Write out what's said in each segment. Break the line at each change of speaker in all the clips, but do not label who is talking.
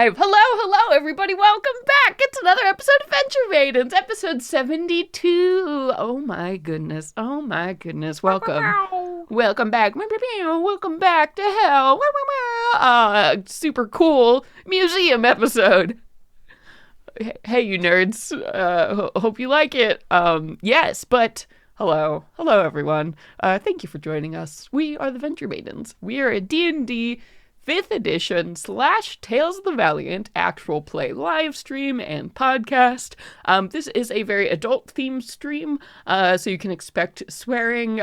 live. Hello, everybody. Welcome back. It's another episode of Venture Maidens, episode 72. Oh my goodness. Welcome. Welcome back. Welcome back to hell. Super cool museum episode. Hey, you nerds. Hope you like it. Yes, but hello, everyone. Thank you for joining us. We are the Venture Maidens. We are a D&D 5th edition / Tales of the Valiant actual play live stream and podcast. This is a very adult themed stream, so you can expect swearing.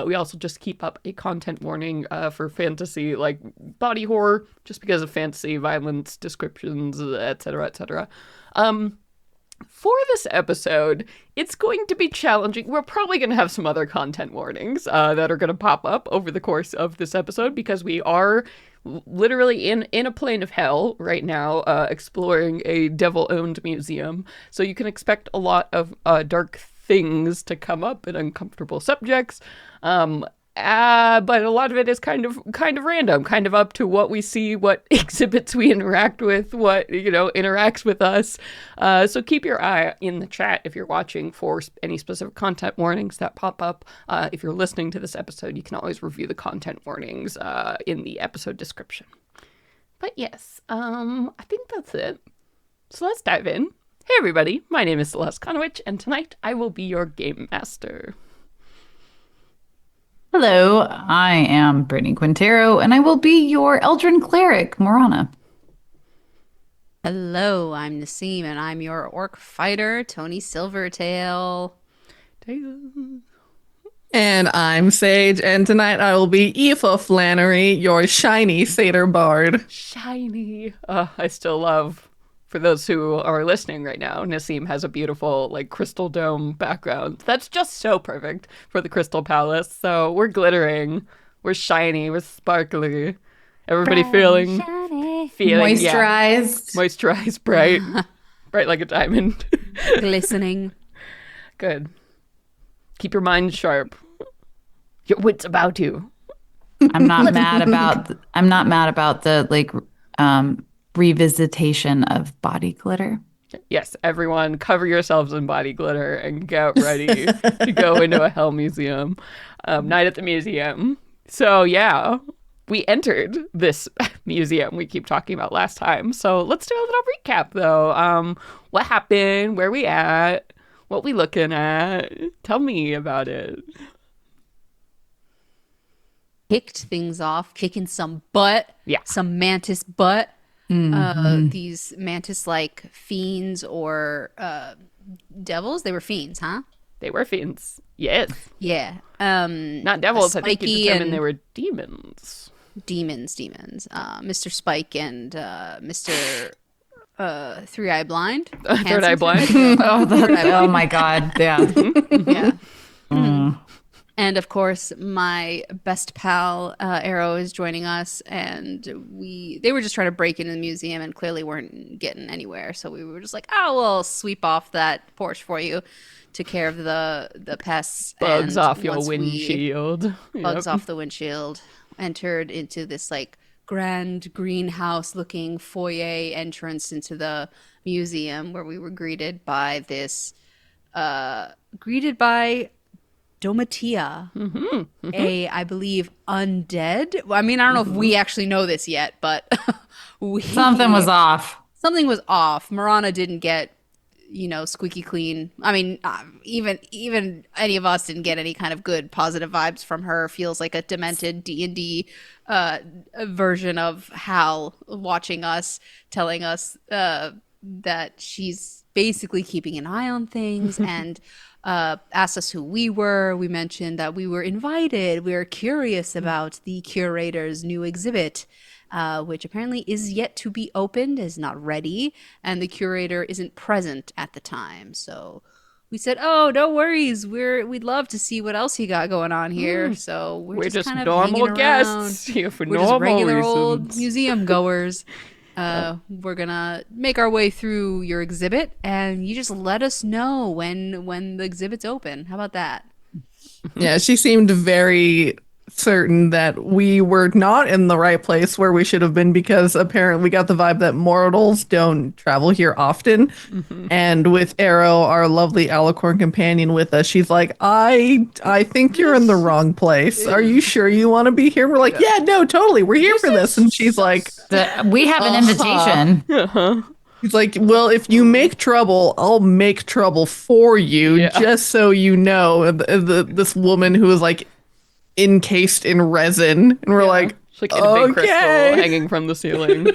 We also just keep up a content warning for fantasy, like body horror, just because of fantasy, violence, descriptions, etc., etc. For this episode, it's going to be challenging. We're probably going to have some other content warnings that are going to pop up over the course of this episode, because we are literally in a plane of hell right now, exploring a devil-owned museum. So you can expect a lot of dark things to come up and uncomfortable subjects. But a lot of it is kind of random, kind of up to what we see, what exhibits we interact with, what, interacts with us. So keep your eye in the chat if you're watching for any specific content warnings that pop up. If you're listening to this episode, you can always review the content warnings in the episode description. But yes, I think that's it. So let's dive in. Hey everybody, my name is Celeste Conowitch, and tonight I will be your game master.
Hello, I am Brittany Quintero, and I will be your Eldrin Cleric, Morana.
Hello, I'm Nassim, and I'm your Orc Fighter, Tony Silvertail.
And I'm Sage, and tonight I will be Aoife Flannery, your shiny satyr bard.
Shiny. I still love... For those who are listening right now, Nassim has a beautiful, crystal dome background. That's just so perfect for the Crystal Palace. So we're glittering, we're shiny, we're sparkly. Everybody feeling
Moisturized.
Yeah. Moisturized, bright. Bright like a diamond.
Glistening.
Good. Keep your mind sharp. Your wit's about you.
I'm not mad about the revisitation of body glitter.
Yes, everyone, cover yourselves in body glitter and get ready to go into a hell museum. Night at the museum. So yeah, we entered this museum we keep talking about last time. So let's do a little recap though. What happened? Where we at? What we looking at? Tell me about it.
Kicked things off, kicking some butt.
Yeah.
Some mantis butt.
Mm-hmm.
These mantis-like fiends or devils. They were fiends, huh?
They were fiends. Yes.
Yeah.
Not devils. I think you determined they were demons.
Demons. Mr. Spike and Mr. Three-Eye Blind.
Third Eye Blind.
Oh my God. Yeah.
Yeah. And of course, my best pal, Arrow, is joining us, and they were just trying to break into the museum and clearly weren't getting anywhere. So we were just like, oh, we'll sweep off that porch for you. Took care of the pests.
Bugs off your windshield.
Bugs off the windshield. Entered into this grand greenhouse-looking foyer entrance into the museum, where we were greeted by Domatia, I believe, undead. I mean, I don't know if we actually know this yet, but
Something was off.
Something was off. Morana didn't get, squeaky clean. I mean, even any of us didn't get any kind of good positive vibes from her. Feels like a demented D&D version of Hal watching us, telling us that she's basically keeping an eye on things and asked us who we were. We mentioned that we were invited. We were curious about the curator's new exhibit, which apparently is yet to be opened, is not ready, and the curator isn't present at the time. So we said, "Oh, no worries. We'd love to see what else you got going on here." So we're just kind of
normal
guests
here for
we're
normal
just regular
reasons.
old museum goers. We're gonna make our way through your exhibit, and you just let us know when the exhibit's open. How about that?
Yeah, she seemed very certain that we were not in the right place where we should have been because apparently we got the vibe that mortals don't travel here often. And with Arrow, our lovely alicorn companion with us, she's like, I think you're in the wrong place. Are you sure you want to be here? We're like, yeah, no, totally. We're here for this. And she's like,
We have an invitation.
he's like, well, if you make trouble, I'll make trouble for you, just so you know. This woman who is like encased in resin, and we're like,
It's like in a big crystal hanging from the ceiling.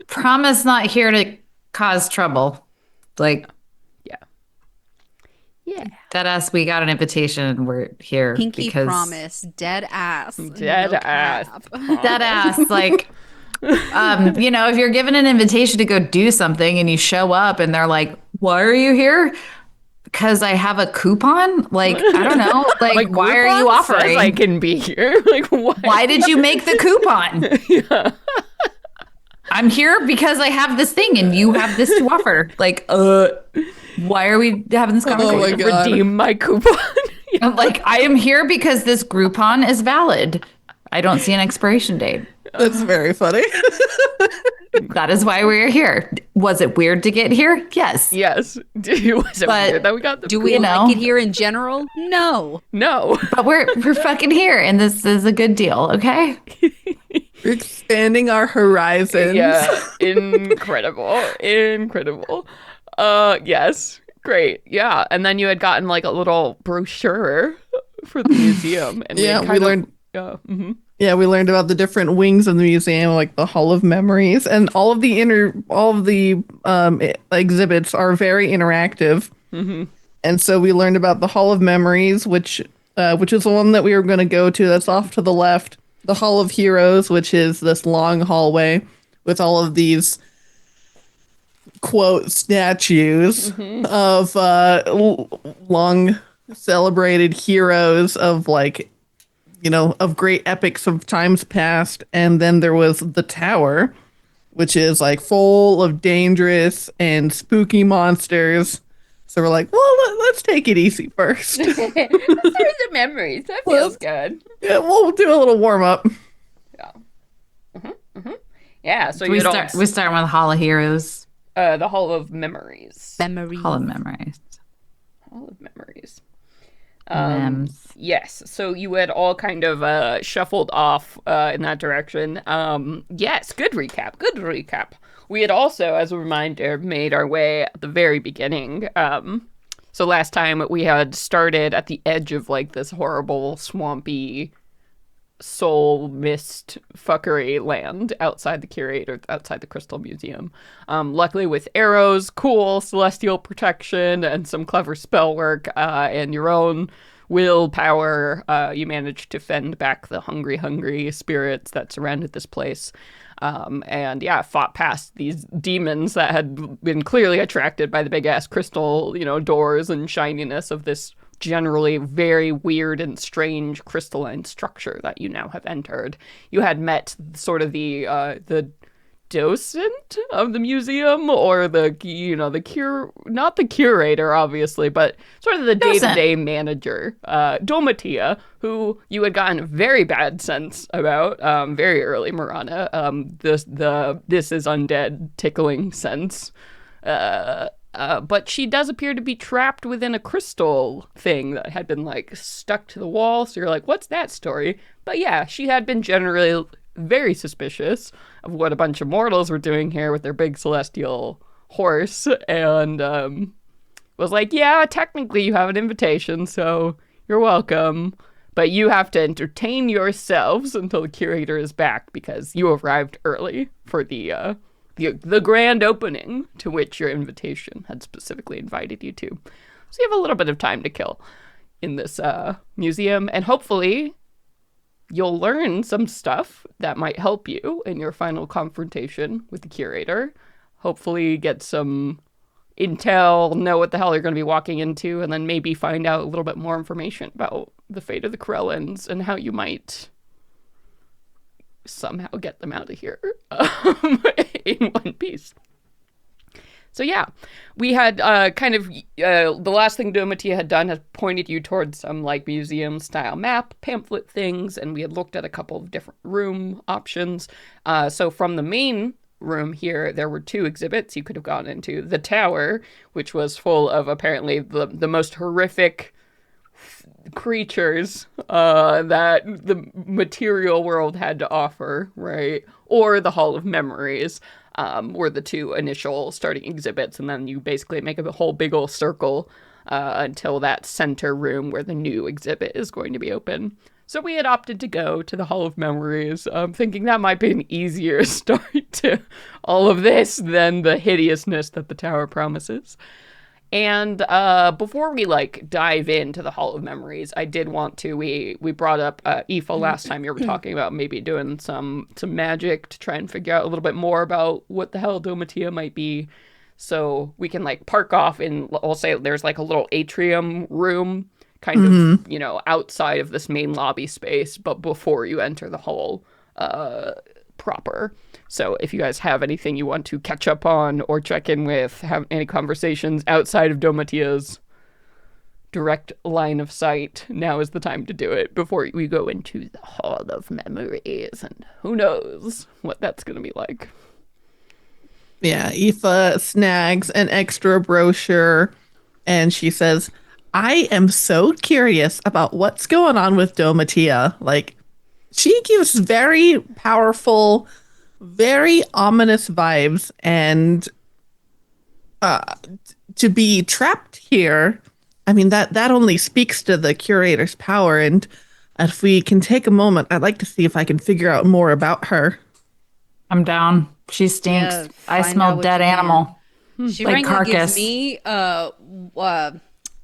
Promise not here to cause trouble. Like,
Yeah.
dead ass, we got an invitation and we're here
Pinky
because
promise, dead ass.
Dead
no
ass.
cap.
dead ass. Like, if you're given an invitation to go do something and you show up and they're like, why are you here? Because I have a coupon? Like, I don't know. Like why are you
Groupon
offering?
says I can be here. Like, what?
Why did you make the coupon? I'm here because I have this thing and you have this to offer. Like, why are we having this conversation?
my God.
Redeem my coupon.
I'm like, I am here because this Groupon is valid. I don't see an expiration date.
that's very funny.
That is why we're here. Was it weird to get here? Yes.
Yes. Was it
But
weird that we got the
Do we
You
like
know.
it here in general? No.
No.
But we're fucking here and this is a good deal, okay?
We're expanding our horizons.
Yeah. Incredible. Incredible. Yes. Great. Yeah. And then you had gotten like a little brochure for the museum. And
Yeah,
had
we learned.
Yeah.
We learned about the different wings of the museum, like the Hall of Memories, and all of the exhibits are very interactive. And so we learned about the Hall of Memories, which is the one that we were going to go to. That's off to the left. The Hall of Heroes, which is this long hallway with all of these quote statues of long celebrated heroes of of great epics of times past. And then there was the tower, which is like full of dangerous and spooky monsters. So we're like, well, let's take it easy first.
Those are the memories. That feels good.
Yeah, we'll do a little warm up.
Yeah. So
We
you
start with Hall of Heroes.
the Hall of Memories.
Memory.
Hall of Memories.
Hall of Memories.
Mems.
Yes. So you had all kind of shuffled off in that direction. Yes. Good recap. Good recap. We had also, as a reminder, made our way at the very beginning. So last time we had started at the edge of like this horrible, swampy, soul mist fuckery land outside the curator, outside the Crystal Museum. Luckily with arrows, cool celestial protection, and some clever spell work, and your own willpower, you managed to fend back the hungry spirits that surrounded this place. And yeah, fought past these demons that had been clearly attracted by the big ass crystal, doors and shininess of this generally very weird and strange crystalline structure that you now have entered. You had met sort of the docent of the museum, or not the curator, obviously, but sort of the day-to-day manager, Domatia, who you had gotten a very bad sense about very early, Marana. This is undead tickling sense. But she does appear to be trapped within a crystal thing that had been like stuck to the wall. So you're like, what's that story? But yeah, she had been generally very suspicious of what a bunch of mortals were doing here with their big celestial horse, and was like, yeah, technically you have an invitation, so you're welcome, but you have to entertain yourselves until the curator is back because you arrived early for the grand opening to which your invitation had specifically invited you to. So you have a little bit of time to kill in this museum, and hopefully you'll learn some stuff that might help you in your final confrontation with the curator. Hopefully get some intel, know what the hell you're going to be walking into, and then maybe find out a little bit more information about the fate of the Corellans and how you might somehow get them out of here in one piece. So yeah, we had the last thing Domitia had done has pointed you towards some like museum style map pamphlet things, and we had looked at a couple of different room options. So from the main room here, there were 2 exhibits you could have gone into. The tower, which was full of apparently the most horrific creatures that the material world had to offer, right? Or the Hall of Memories. Were the 2 initial starting exhibits, and then you basically make a whole big old circle until that center room where the new exhibit is going to be open. So we had opted to go to the Hall of Memories, thinking that might be an easier start to all of this than the hideousness that the tower promises. And before we like dive into the Hall of Memories, I did want to we brought up Aoife last time. You were talking about maybe doing some magic to try and figure out a little bit more about what the hell Domitia might be. So we can like park off in, I'll say there's like a little atrium room kind of, you know, outside of this main lobby space, but before you enter the hall proper. So if you guys have anything you want to catch up on or check in with, have any conversations outside of Domitia's direct line of sight, now is the time to do it before we go into the Hall of Memories. And who knows what that's going to be like.
Yeah, Aoife snags an extra brochure and she says, I am so curious about what's going on with Domitia. Like, she gives very powerful, very ominous vibes, and to be trapped here, I mean, that only speaks to the curator's power. And if we can take a moment, I'd like to see if I can figure out more about her.
I'm down. She stinks.
Yeah,
I
find
smell
out what
dead
you can.
animal.
She
Like
frankly gives
carcass.
me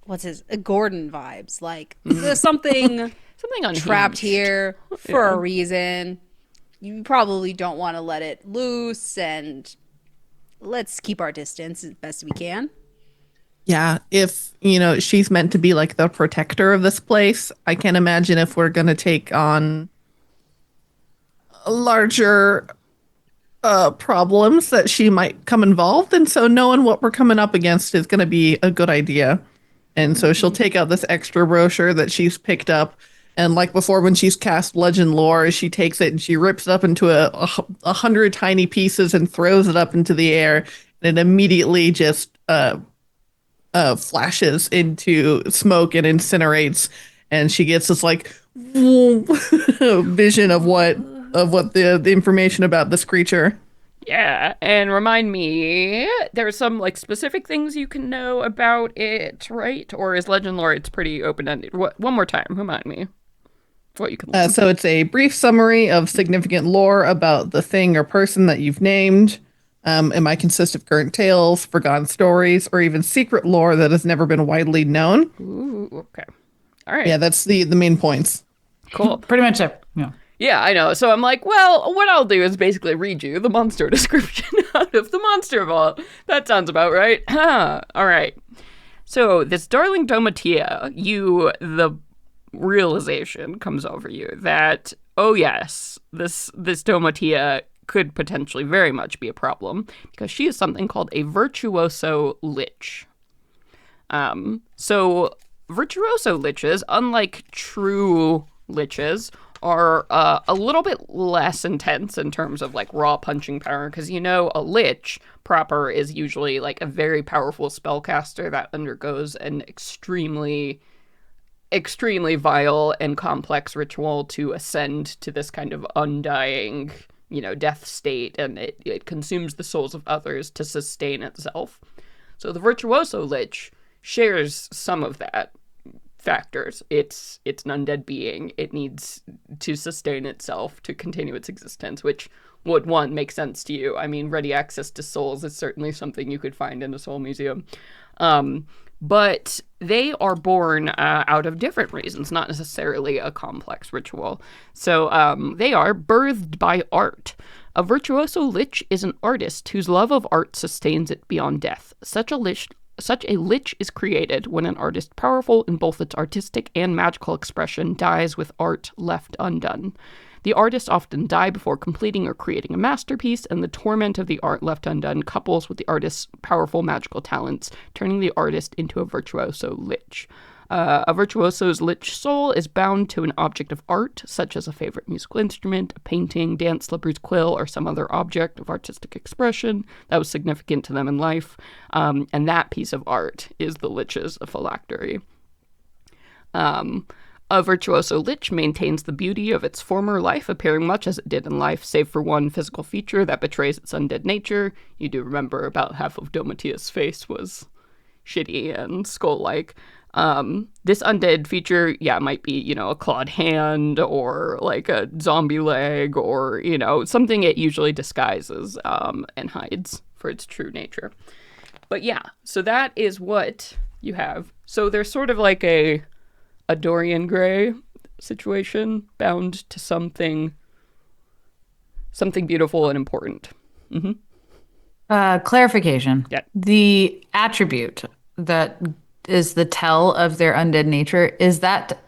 what's his Gordon vibes. Like there's something
Something unhinged.
trapped here for a reason. You probably don't want to let it loose, and let's keep our distance as best we can.
Yeah, if, she's meant to be like the protector of this place, I can't imagine if we're going to take on larger problems that she might come involved. And so knowing what we're coming up against is going to be a good idea. And so she'll take out this extra brochure that she's picked up. And like before, when she's cast Legend Lore, she takes it and she rips it up into a 100 tiny pieces and throws it up into the air. And it immediately just flashes into smoke and incinerates. And she gets this like vision of what the information about this creature.
Yeah, and remind me, there's some like specific things you can know about it, right? Or is Legend Lore, it's pretty open-ended? One more time, remind me what you can learn.
So it's a brief summary of significant lore about the thing or person that you've named. It might consist of current tales, forgotten stories, or even secret lore that has never been widely known.
Ooh, okay. All right.
Yeah, that's the main points.
Cool.
Pretty much it. Yeah.
Yeah, I know. So I'm like, well, what I'll do is basically read you the monster description out of the Monster Vault. That sounds about right. All right. So this darling Domitia, the realization comes over you that, oh yes, this Domitia could potentially very much be a problem because she is something called a virtuoso lich. So virtuoso liches, unlike true liches, are a little bit less intense in terms of like raw punching power, because a lich proper is usually like a very powerful spellcaster that undergoes an extremely vile and complex ritual to ascend to this kind of undying, death state, and it consumes the souls of others to sustain itself. So the virtuoso lich shares some of that factors. It's an undead being. It needs to sustain itself to continue its existence, which would, one, make sense to you. I mean, ready access to souls is certainly something you could find in a soul museum. But they are born out of different reasons, not necessarily a complex ritual. So they are birthed by art. A virtuoso lich is an artist whose love of art sustains it beyond death. Such a lich is created when an artist powerful in both its artistic and magical expression dies with art left undone. The artists often die before completing or creating a masterpiece, and the torment of the art left undone couples with the artist's powerful magical talents, turning the artist into a virtuoso lich. A virtuoso's lich soul is bound to an object of art, such as a favorite musical instrument, a painting, dance slipper's quill, or some other object of artistic expression that was significant to them in life. And that piece of art is the lich's phylactery. A virtuoso lich maintains the beauty of its former life, appearing much as it did in life, save for one physical feature that betrays its undead nature. You do remember about half of Domitia's face was shitty and skull-like. This undead feature, might be, a clawed hand or like a zombie leg or, something it usually disguises and hides for its true nature. But so that is what you have. So there's sort of like a Dorian Gray situation, bound to something beautiful and important.
Clarification.
Yeah.
The attribute that is the tell of their undead nature, is that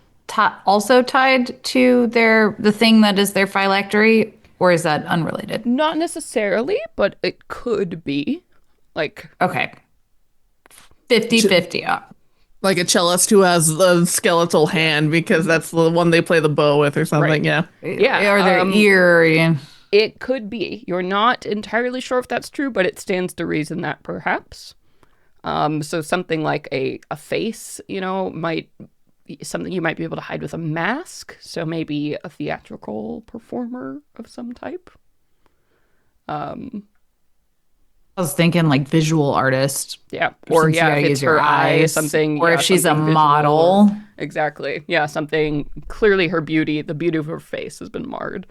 also tied to the thing that is their phylactery, or is that unrelated?
Not necessarily, but it could be.
Okay. 50-50.
Like a cellist who has the skeletal hand because that's the one they play the bow with or something.
Right.
Yeah.
Or their ear. Yeah.
It could be. You're not entirely sure if that's true, but it stands to reason that perhaps. So something like a face, might be something you might be able to hide with a mask. So maybe a theatrical performer of some type.
I was thinking like visual artist.
Yeah. Or
Since you gotta
if it's
use your
her eye,
eyes.
something.
Or if she's a
something visual.
model.
Exactly. Yeah, something. Clearly the beauty of her face has been marred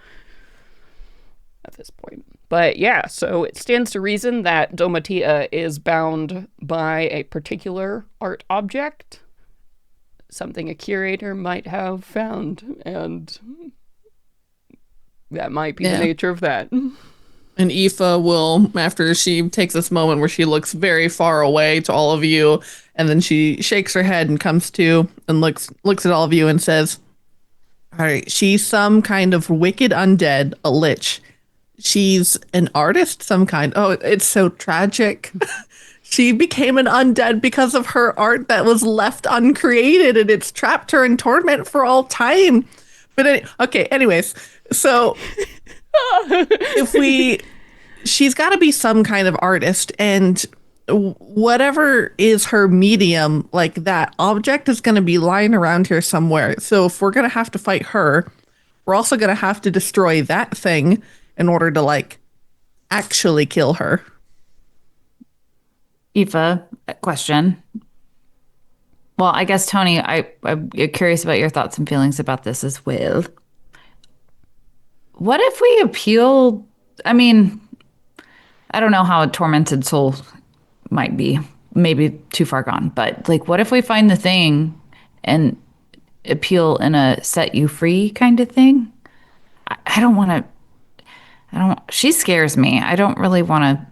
at this point. But so it stands to reason that Domitia is bound by a particular art object, something a curator might have found, and that might be the nature of that.
And Aoife will, after she takes this moment where she looks very far away to all of you, and then she shakes her head and comes to and looks at all of you and says, all right, she's some kind of wicked undead, a lich. She's an artist, some kind. Oh, it's so tragic. She became an undead because of her art that was left uncreated, and it's trapped her in torment for all time. But anyways, so she's got to be some kind of artist, and whatever is her medium, like that object is going to be lying around here somewhere. So if we're going to have to fight her, we're also going to have to destroy that thing in order to actually kill her.
Aoife, question. Well, I guess, Tony, I'm curious about your thoughts and feelings about this as well. What if we appeal? I mean, I don't know how a tormented soul might be. Maybe too far gone. But what if we find the thing and appeal in a set you free kind of thing? I don't want to. She scares me. I don't really want to.
I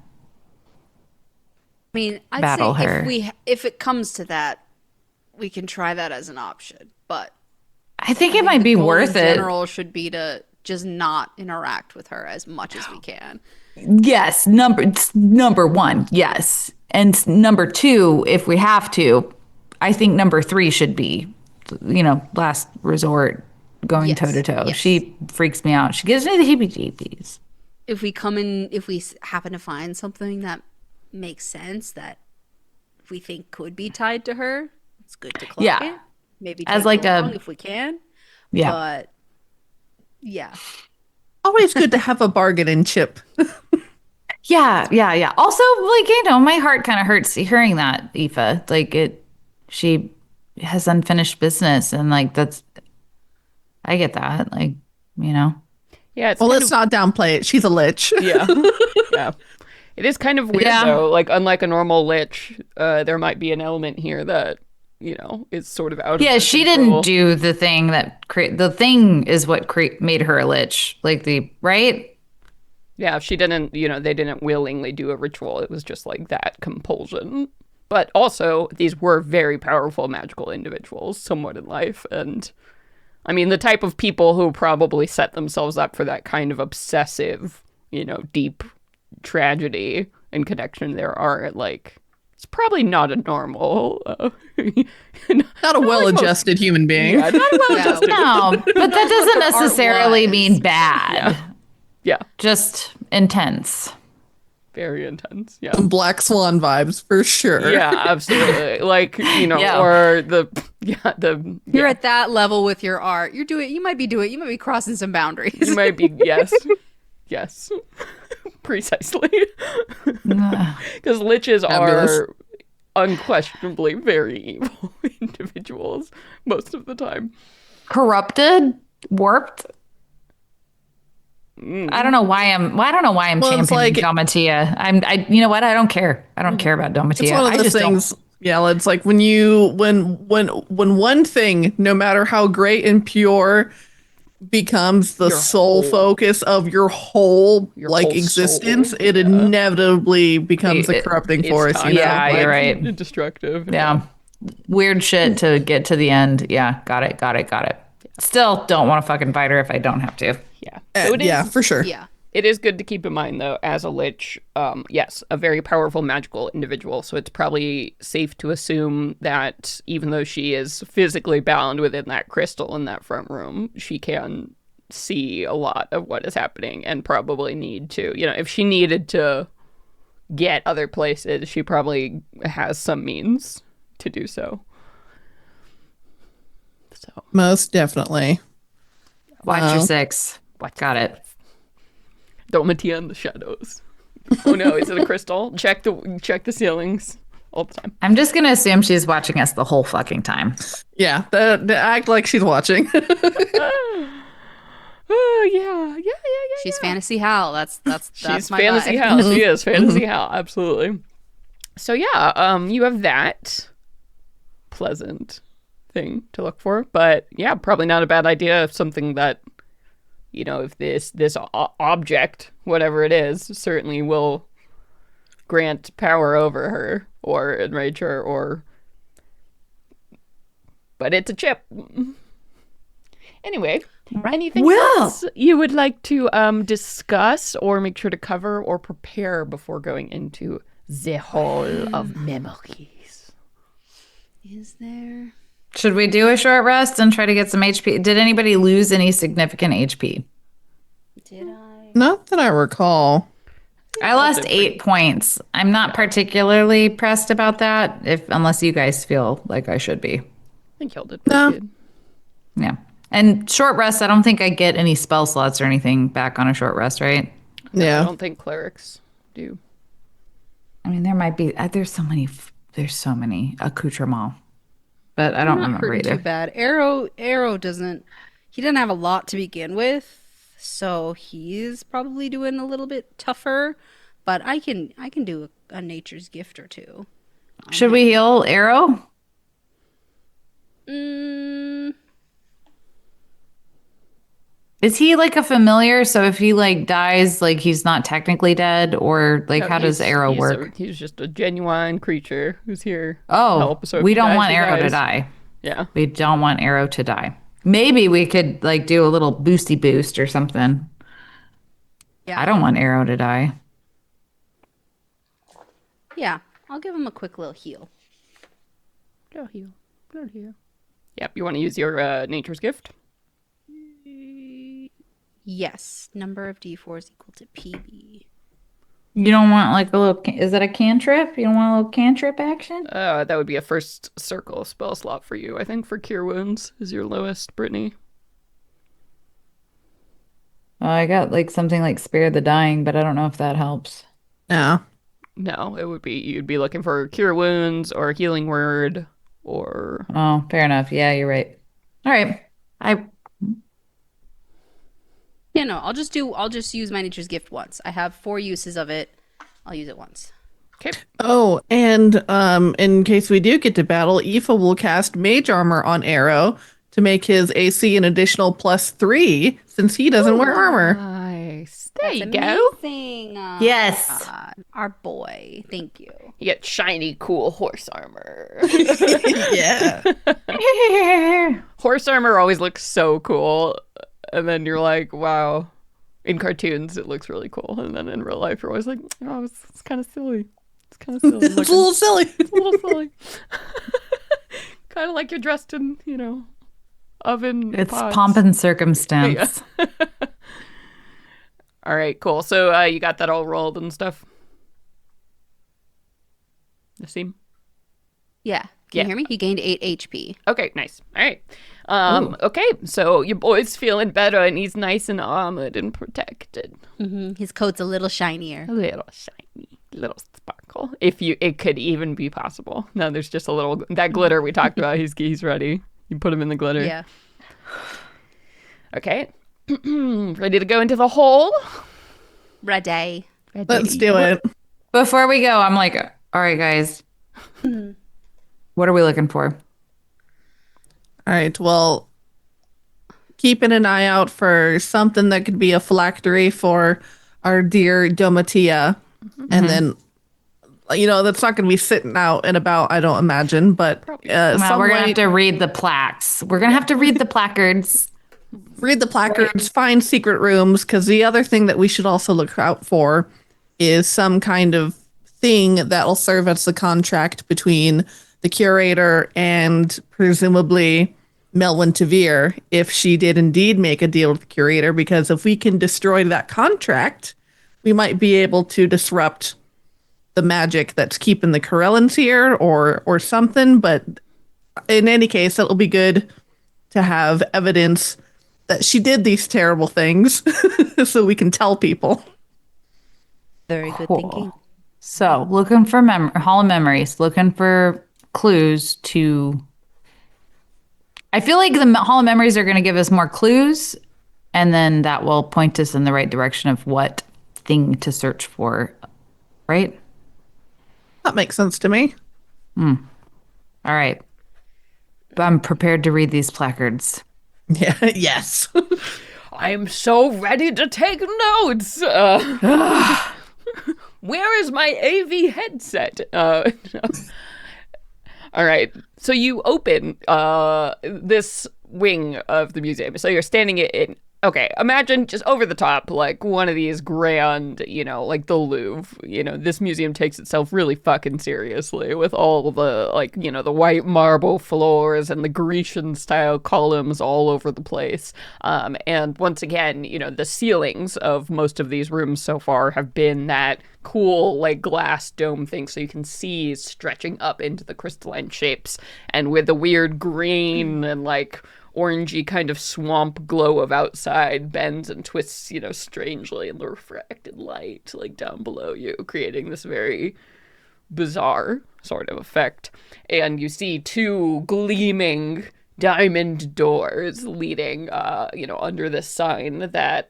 mean, I'd
battle
say
her.
if it comes to that, we can try that as an option. But
I think it might be
the goal
worth
in
it.
general should be to just not interact with her as much as we can.
Yes, number one, yes. And number two, if we have to, I think number three should be, last resort, going toe to toe. She freaks me out. She gives me the heebie-jeebies.
If we happen to find something that makes sense that we think could be tied to her, it's good to clock it. Maybe
as
if we can.
Yeah.
But yeah.
Always good to have a bargaining chip.
Yeah. Also, my heart kind of hurts hearing that, Aoife. She has unfinished business, and that's, I get that,
Yeah.
Well, let's not downplay it. She's a lich.
Yeah. Yeah. It is kind of weird, though. Unlike a normal lich, there might be an element here that, is sort of out of her
she
control.
didn't do the thing that the thing is what made her a lich. Right?
Yeah, if she didn't, they didn't willingly do a ritual. It was just that compulsion. But also, these were very powerful magical individuals somewhat in life. And I mean, the type of people who probably set themselves up for that kind of obsessive, deep tragedy and connection there are, like, it's probably not a normal,
Not a well-adjusted human being.
yeah, not a well-adjusted.
No, but that doesn't necessarily
was.
mean bad.
Yeah,
Just intense.
very intense. Yeah.
Black Swan vibes for sure.
Yeah, absolutely. Like,
Yeah.
or
You're at that level with your art. You might be crossing some boundaries.
you might be, yes, precisely. Because liches
Fabulous.
are unquestionably very evil individuals most of the time.
Corrupted, warped. I don't know why I'm
Well, it's
championing
like-
Domatia. You know what? I don't care. I don't care about Domatia.
It's one of
I
those
just
things. Yeah, it's like when one thing, no matter how great and pure, becomes the
Your
sole
whole-
focus of your whole
Your
like
whole
existence,
soul,
it inevitably becomes a corrupting
It's
force.
toxic,
You know?
Yeah,
like,
you're right.
Destructive.
yeah, weird shit to get to the end. Yeah, got it. Still don't want to fucking fight her if I don't have to.
Yeah. So it is,
Yeah, for sure.
Yeah.
It is good to keep in mind, though, as a lich, yes, a very powerful magical individual. So it's probably safe to assume that even though she is physically bound within that crystal in that front room, she can see a lot of what is happening and probably need to, if she needed to get other places, she probably has some means to do so. So,
Most definitely.
Watch your six. Got it.
Domatia in the shadows. Oh no, is it a crystal? Check the ceilings all the time.
I'm just gonna assume she's watching us the whole fucking time.
Yeah, the act like she's watching.
Oh yeah.
She's fantasy Hal. That's
She's
my
fantasy
vibe.
Hal. She is fantasy Hal. Absolutely. So yeah, you have that pleasant thing to look for, but yeah, probably not a bad idea if something that if this object, whatever it is, certainly will grant power over her or enrage her but it's a chip. Anyway, anything else you would like to discuss or make sure to cover or prepare before going into the Hall of Memories?
Is there?
Should we do a short rest and try to get some HP? Did anybody lose any significant HP?
Did I?
Not that I recall.
I lost 8 points. I'm not particularly pressed about that, unless you guys feel like I should be.
I think y'all did pretty
No.
good.
Yeah. And short rest, I don't think I get any spell slots or anything back on a short rest, right?
I
Yeah.
don't think clerics do.
I mean, there might be. There's so many accoutrements, but I don't
Not
remember
hurting
either.
too bad. Arrow doesn't. He doesn't have a lot to begin with, so he's probably doing a little bit tougher. But I can do a nature's gift or two.
Should we heal Arrow? Is he like a familiar? So if he like dies, like he's not technically dead, or like how does Arrow work?
He's just a genuine creature who's here to help.
Oh,
So if
we
he
don't
dies,
want
he
Arrow to
dies.
die.
Yeah.
We don't want Arrow to die. Maybe we could like do a little boosty boost or something.
Yeah.
I don't want Arrow to die.
Yeah, I'll give him a quick little heal.
Go heal. Go heal. Yep. You want to use your nature's gift?
Yes, number of d4 is equal to PB.
You don't want like a little, is that a cantrip? You don't want a little cantrip action?
That would be a first circle spell slot for you. I think for Cure Wounds is your lowest, Brittany.
Oh, I got like something like Spare the Dying, but I don't know if that helps.
No.
No, you'd be looking for Cure Wounds or Healing Word or...
Oh, fair enough. Yeah, you're right. All right.
Yeah, no, I'll just use my nature's gift once. I have 4 uses of it. I'll use it once.
Okay.
Oh, and in case we do get to battle, Aoife will cast Mage Armor on Arrow to make his AC an additional +3 since he doesn't wear armor.
Nice. There
That's
you go.
amazing.
Yes.
God, our boy. Thank you.
You get shiny, cool horse armor.
Yeah.
Horse armor always looks so cool. And then you're like, wow. In cartoons, it looks really cool. And then in real life, you're always like, oh, it's kind of silly. It's kind of silly.
It's a little silly.
It's a little silly. Kind of like you're dressed in, oven
It's
pods.
pomp and circumstance.
Yeah. All right, cool. So you got that all rolled and stuff? Nassim?
Yeah. Can
Yeah.
you hear me? He gained 8 HP.
Okay, nice. All right. Okay, so your boy's feeling better and he's nice and armored and protected.
His coat's a little shinier.
A little shiny, little sparkle. It could even be possible. No, there's just a little, that glitter we talked about, he's ready. You put him in the glitter.
Yeah.
Okay. Ready to go into the hole?
Ready.
Let's do it.
Before we go, I'm like, all right, guys. What are we looking for?
All right. Well, keeping an eye out for something that could be a phylactery for our dear Domatia. And then, that's not going to be sitting out and about, I don't imagine. But
Well, we're going to have to read the plaques. We're going to have to read the placards.
read the placards, find secret rooms, because the other thing that we should also look out for is some kind of thing that'll serve as the contract between the curator and presumably Melwyn Tavir, if she did indeed make a deal with the curator, because if we can destroy that contract, we might be able to disrupt the magic that's keeping the Corellans here or something. But in any case, it'll be good to have evidence that she did these terrible things so we can tell people.
Very good
Cool.
thinking.
So, looking for Hall of Memories, looking for clues to. I feel like the Hall of Memories are going to give us more clues, and then that will point us in the right direction of what thing to search for, right?
That makes sense to me.
All right. I'm prepared to read these placards.
Yeah, yes.
I am so ready to take notes. Where is my AV headset? All right. So you open this wing of the museum. So you're standing in. Okay, imagine just over the top, like one of these grand, like the Louvre. This museum takes itself really fucking seriously with all the, the white marble floors and the Grecian style columns all over the place. And once again, the ceilings of most of these rooms so far have been that cool, like glass dome thing, so you can see stretching up into the crystalline shapes, and with the weird green and orangey kind of swamp glow of outside bends and twists, strangely in the refracted light, down below you, creating this very bizarre sort of effect. And you see two gleaming diamond doors leading, under this sign that,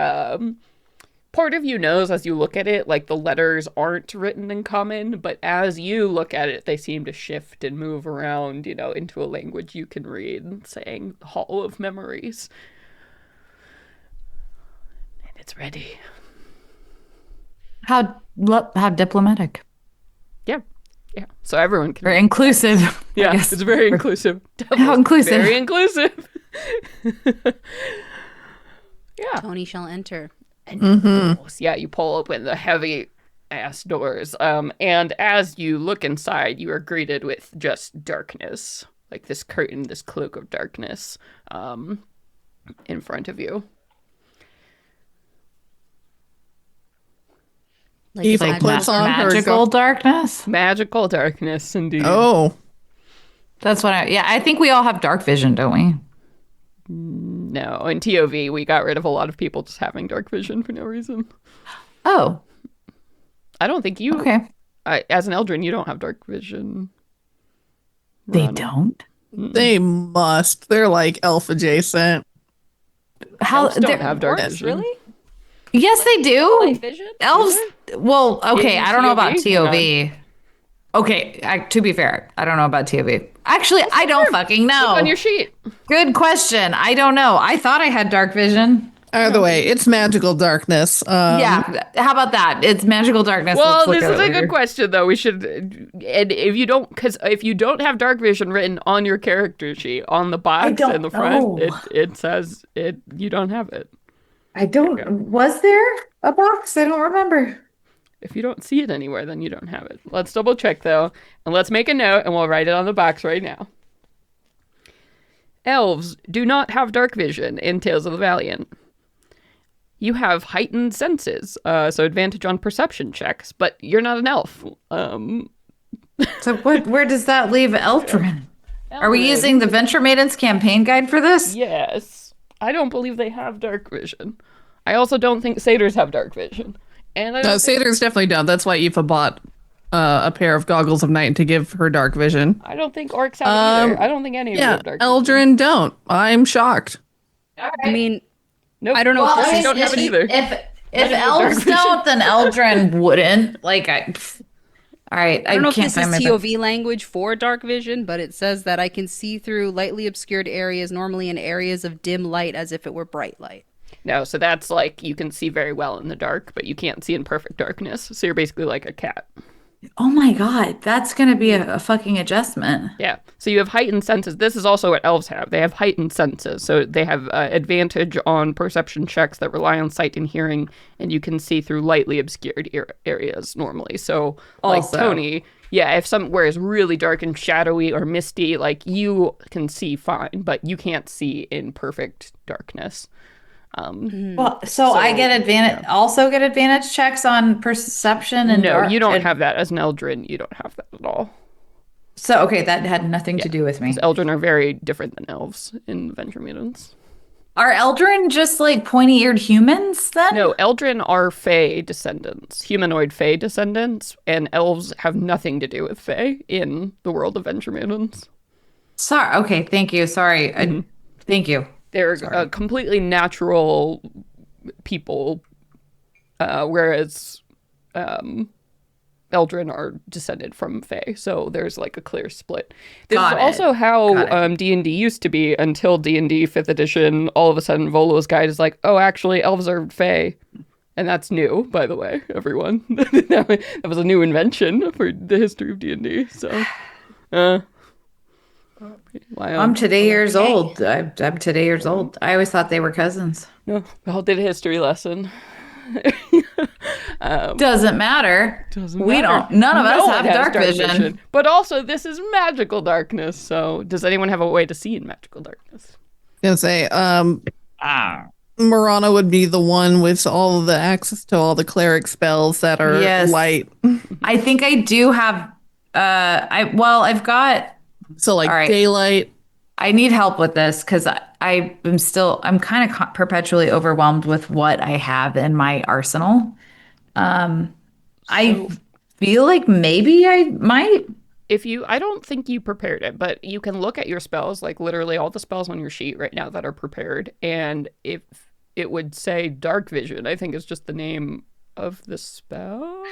part of you knows as you look at it, the letters aren't written in common, but as you look at it, they seem to shift and move around, into a language you can read, saying Hall of Memories. And it's ready.
How diplomatic.
Yeah. Yeah. So everyone can
Very inclusive. I
Yeah,
guess.
it's very inclusive.
How inclusive.
Very inclusive. Yeah.
Tony shall enter.
And yeah, you pull open the heavy ass doors. And as you look inside, you are greeted with just darkness, like this curtain, this cloak of darkness, in front of you.
Eva
magic-
puts on her
Magical darkness.
Magical darkness, indeed.
Oh,
That's what I think we all have dark vision, don't we?
No, in TOV, we got rid of a lot of people just having dark vision for no reason.
Oh,
I don't think you,
okay.
as an Eldrin, you don't have dark vision.
They
Rana.
don't.
they must. They're like elf adjacent.
How
Elves don't
they're-
have dark
Worse,
vision.
really?
Yes, they do.
Light vision?
Elves. Well, okay.
In
I don't know about
TOV?
TOV. Okay, to be fair, I don't know about TOV. Actually, I don't fucking know.
On your sheet.
Good question. I don't know. I thought I had dark vision.
Either way, it's magical darkness.
Yeah. How about that? It's magical darkness.
Well,
Let's look
this
at
is
it
a
later.
good question, though. We should, and if you don't, because if you don't have dark vision written on your character sheet on the box
don't
in the front,
know.
it says it. You don't have it.
I don't. Was there a box? I don't remember.
If you don't see it anywhere, then you don't have it. Let's double check though, and let's make a note, and we'll write it on the box right now. Elves do not have dark vision in Tales of the Valiant. You have heightened senses, so advantage on perception checks, but you're not an elf.
So where does that leave Eldrin? Are we using the Venture Maidens campaign guide for this?
Yes. I don't believe they have dark vision. I also don't think satyrs have dark vision. And I
No,
don't think,
satyrs definitely don't. That's why Aoife bought a pair of goggles of night to give her dark vision.
I don't think orcs have it either. I don't think any of them
Yeah,
have dark vision.
Eldrin don't. I'm shocked.
I mean,
Nope.
I don't know.
Well,
if
I
this
don't
is-
have it either.
If elves don't, then Eldrin wouldn't. All right,
I don't know if
can't
this
find
is
my
TOV language for dark vision, but it says that I can see through lightly obscured areas, normally in areas of dim light, as if it were bright light.
No, so that's like you can see very well in the dark, but you can't see in perfect darkness. So you're basically like a cat.
Oh my god, that's gonna be a fucking adjustment.
Yeah. So you have heightened senses. This is also what elves have. They have heightened senses. So they have advantage on perception checks that rely on sight and hearing, and you can see through lightly obscured areas normally. So like
Also.
Tony, yeah, if somewhere is really dark and shadowy or misty, like you can see fine, but you can't see in perfect darkness.
Well, so I get advantage. Also get advantage checks on perception and
No,
dark-
you don't
and-
have that as an Eldrin. You don't have that at all.
So okay, that had nothing to do with me.
Eldrin are very different than elves in Venture Maidens.
Are Eldrin just like pointy-eared humans then?
No, Eldrin are Fae descendants, humanoid Fae descendants, and elves have nothing to do with Fae in the world of Venture Maidens.
Sorry. Okay, thank you. Sorry. Thank you.
They're completely natural people, whereas Eldrin are descended from Fae. So there's like a clear split. This
Got
is
it.
also how D&D used to be until D&D 5th edition. All of a sudden, Volo's guide is like, oh, actually, elves are Fae. And that's new, by the way, everyone. That was a new invention for the history of D&D. So, wow.
I'm today years old. I'm today years old. I always thought they were cousins.
No, we all did a history lesson.
Doesn't matter. We don't. None of us
No
have
one has
dark vision.
But also, this is magical darkness. So, does anyone have a way to see in magical darkness?
Gonna say, Marana would be the one with all of the access to all the cleric spells that are
Yes.
light.
I think I do have. I've got.
So like
All right.
daylight.
I need help with this because I'm kind of perpetually overwhelmed with what I have in my arsenal. I feel like maybe I might.
I don't think you prepared it, but you can look at your spells, like literally all the spells on your sheet right now that are prepared. And if it would say dark vision, I think it's just the name of the spell.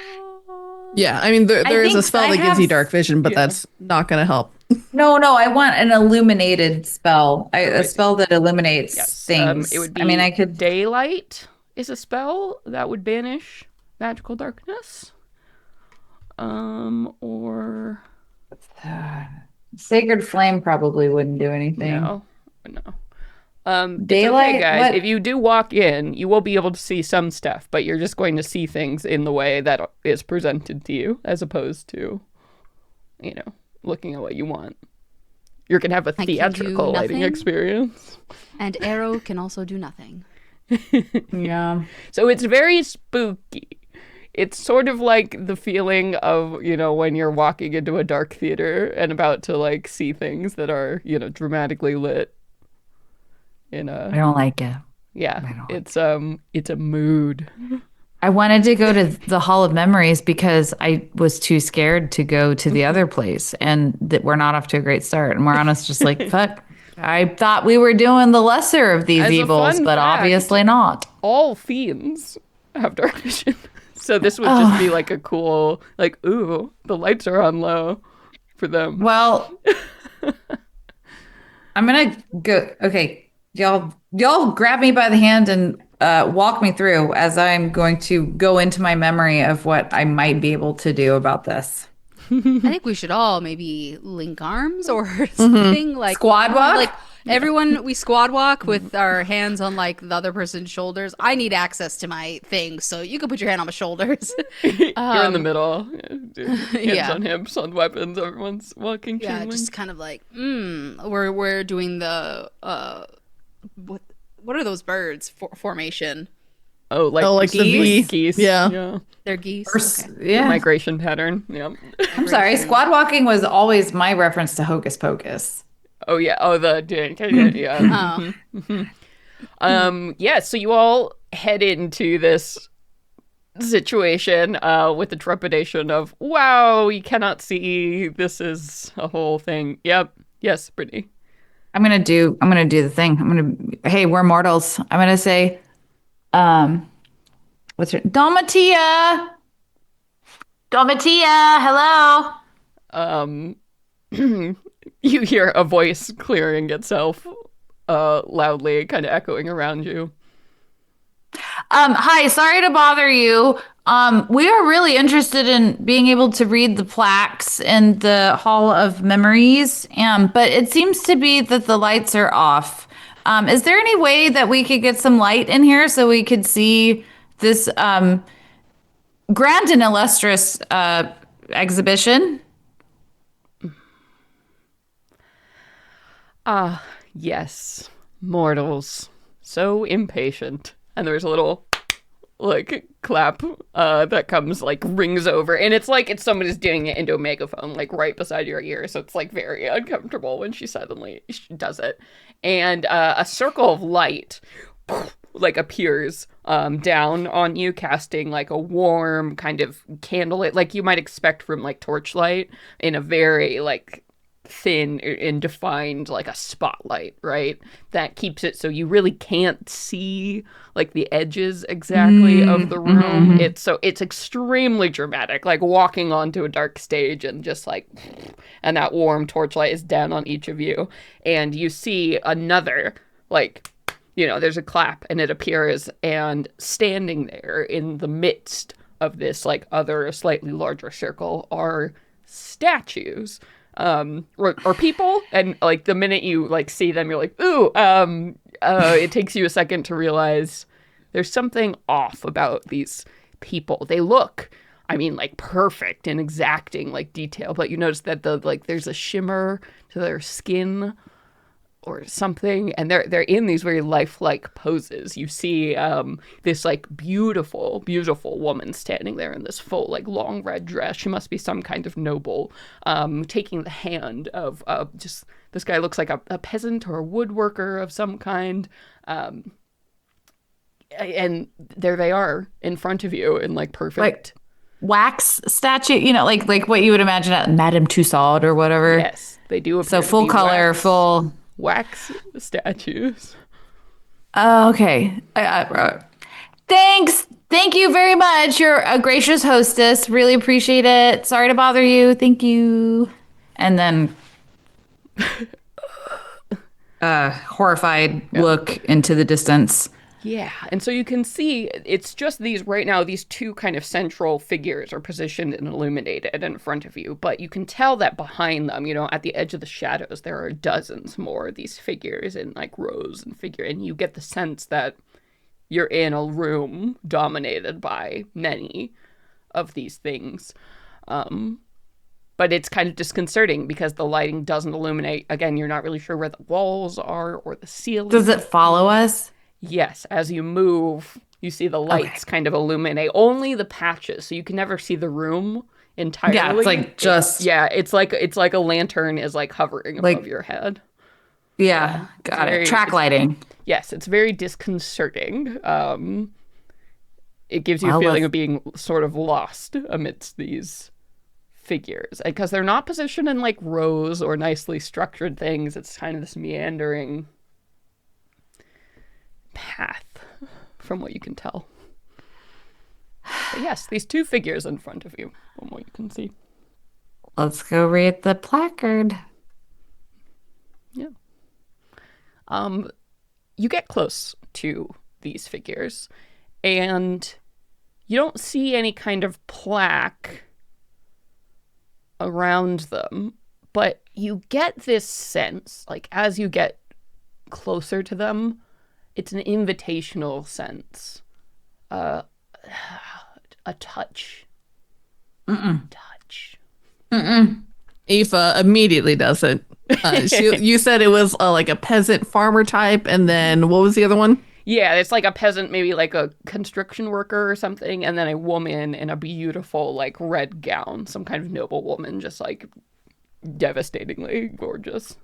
Yeah, I mean there is a
think
spell
I
that gives
have-
you dark vision, but that's not gonna help.
No, I want an illuminated spell. A spell that illuminates things.
It would be
I mean, I could.
Daylight is a spell that would banish magical darkness. Or
Sacred Flame probably wouldn't do anything.
no.
Daylight,
it's okay, guys.
what-
If you do walk in, you will be able to see some stuff, but you're just going to see things in the way that is presented to you, as opposed to, looking at what you want. You're gonna have a
I can do
theatrical lighting
nothing.
experience.
And Arrow can also do nothing.
Yeah.
So it's very spooky. It's sort of like the feeling of, when you're walking into a dark theater and about to like see things that are, dramatically lit.
I don't like it.
Yeah, it's a mood.
I wanted to go to the Hall of Memories because I was too scared to go to the other place, and that we're not off to a great start. And Morana's just like, fuck. I thought we were doing the lesser of these
As a
evils,
fun
but
fact-
obviously not.
All fiends have dark vision. So this would just be like a cool, like, ooh, the lights are on low for them.
Well, I'm gonna go. Okay, y'all grab me by the hand and walk me through as I'm going to go into my memory of what I might be able to do about this.
I think we should all maybe link arms or something like
Squad walk?
Like everyone, we squad walk with our hands on like the other person's shoulders. I need access to my thing, so you can put your hand on my shoulders.
You're in the middle. Yeah, hands
yeah.
on hips, on weapons. Everyone's walking.
Yeah,
chain
just
link.
kind of like, we're doing the what are those birds formation?
Oh, like,
like the V.
geese.
Yeah.
They're geese.
Yeah.
Migration pattern. Yeah.
I'm sorry. Squad walking was always my reference to Hocus Pocus.
Oh yeah. Oh yeah. Yeah. So you all head into this situation with the trepidation of, wow, we cannot see. This is a whole thing. Yep. Yes, Brittany.
I'm gonna do the thing. Hey, we're mortals. I'm gonna say, what's her Domatia? Domatia, hello.
You hear a voice clearing itself loudly, kind of echoing around you.
Hi, sorry to bother you. We are really interested in being able to read the plaques in the Hall of Memories, but it seems to be that the lights are off. Is there any way that we could get some light in here so we could see this grand and illustrious exhibition?
Ah, yes, mortals, so impatient. And there's a little like clap that comes, like, rings over, and it's like it's somebody's doing it into a megaphone, like right beside your ear, so it's like very uncomfortable when she suddenly does it. And a circle of light like appears down on you, casting like a warm kind of candlelit, like you might expect from like torchlight, in a very like thin and defined, like a spotlight, right? That keeps it so you really can't see like the edges exactly of the room. It's extremely dramatic, like walking onto a dark stage, and just like, and that warm torchlight is down on each of you, and you see another, like, there's a clap, and it appears, and standing there in the midst of this like other slightly larger circle are statues, or people, and like the minute you like see them, you're like, ooh, it takes you a second to realize there's something off about these people. They look, I mean, like perfect and exacting like detail, but you notice that there's a shimmer to their skin or something, and they're in these very lifelike poses. You see this like beautiful woman standing there in this full like long red dress. She must be some kind of noble, taking the hand of just this guy. Looks like a peasant or a woodworker of some kind, and there they are in front of you in like perfect,
like wax statue, like what you would imagine at Madame Tussauds or whatever.
Yes, they do.
So full color, full
wax statues.
Oh, okay. Thanks. Thank you very much. You're a gracious hostess. Really appreciate it. Sorry to bother you. Thank you. And then horrified look into the distance.
Yeah, and so you can see it's just these right now, these two kind of central figures are positioned and illuminated in front of you, but you can tell that behind them, at the edge of the shadows, there are dozens more of these figures in like rows and you get the sense that you're in a room dominated by many of these things. But it's kind of disconcerting because the lighting doesn't illuminate. Again, you're not really sure where the walls are or the ceiling.
Does it follow us?
Yes, as you move, you see the lights kind of illuminate only the patches, so you can never see the room entirely.
Yeah, it's like just
it's like a lantern is like hovering above your head.
Yeah, got it. Track lighting.
Yes, it's very disconcerting. It gives you a feeling of being sort of lost amidst these figures, because they're not positioned in like rows or nicely structured things. It's kind of this meandering path, from what you can tell. But yes, these two figures in front of you, from what you can see.
Let's go read the placard.
Yeah. You get close to these figures. And you don't see any kind of plaque around them, but you get this sense, like, as you get closer to them, it's an invitational sense. A touch. Touch.
Aoife immediately does it. You said it was like a peasant farmer type, and then what was the other one?
Yeah, it's like a peasant, maybe like a construction worker or something, and then a woman in a beautiful, like, red gown, some kind of noble woman, just, like, devastatingly gorgeous.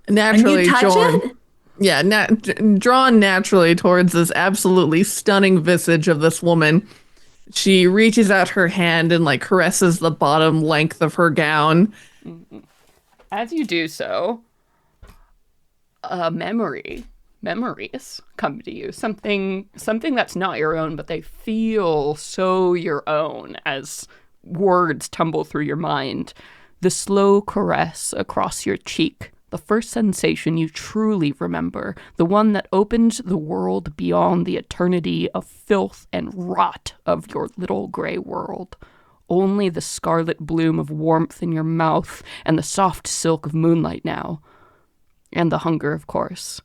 Naturally
touch
drawn.
it?
Yeah, drawn naturally towards this absolutely stunning visage of this woman. She reaches out her hand and, like, caresses the bottom length of her gown.
As you do so, memories come to you. Something that's not your own, but they feel so your own as words tumble through your mind. The slow caress across your cheek, the first sensation you truly remember, the one that opened the world beyond the eternity of filth and rot of your little gray world. Only the scarlet bloom of warmth in your mouth and the soft silk of moonlight now. And the hunger, of course.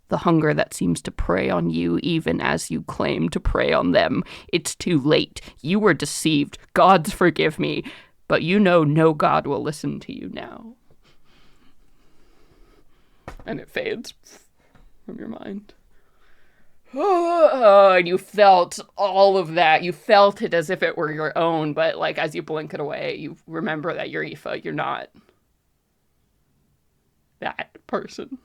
The hunger that seems to prey on you even as you claim to prey on them. It's too late. You were deceived. Gods forgive me. But you know no god will listen to you now. And it fades from your mind. Oh, and you felt all of that. You felt it as if it were your own, but, like, as you blink it away, you remember that you're Aoife. You're not that person.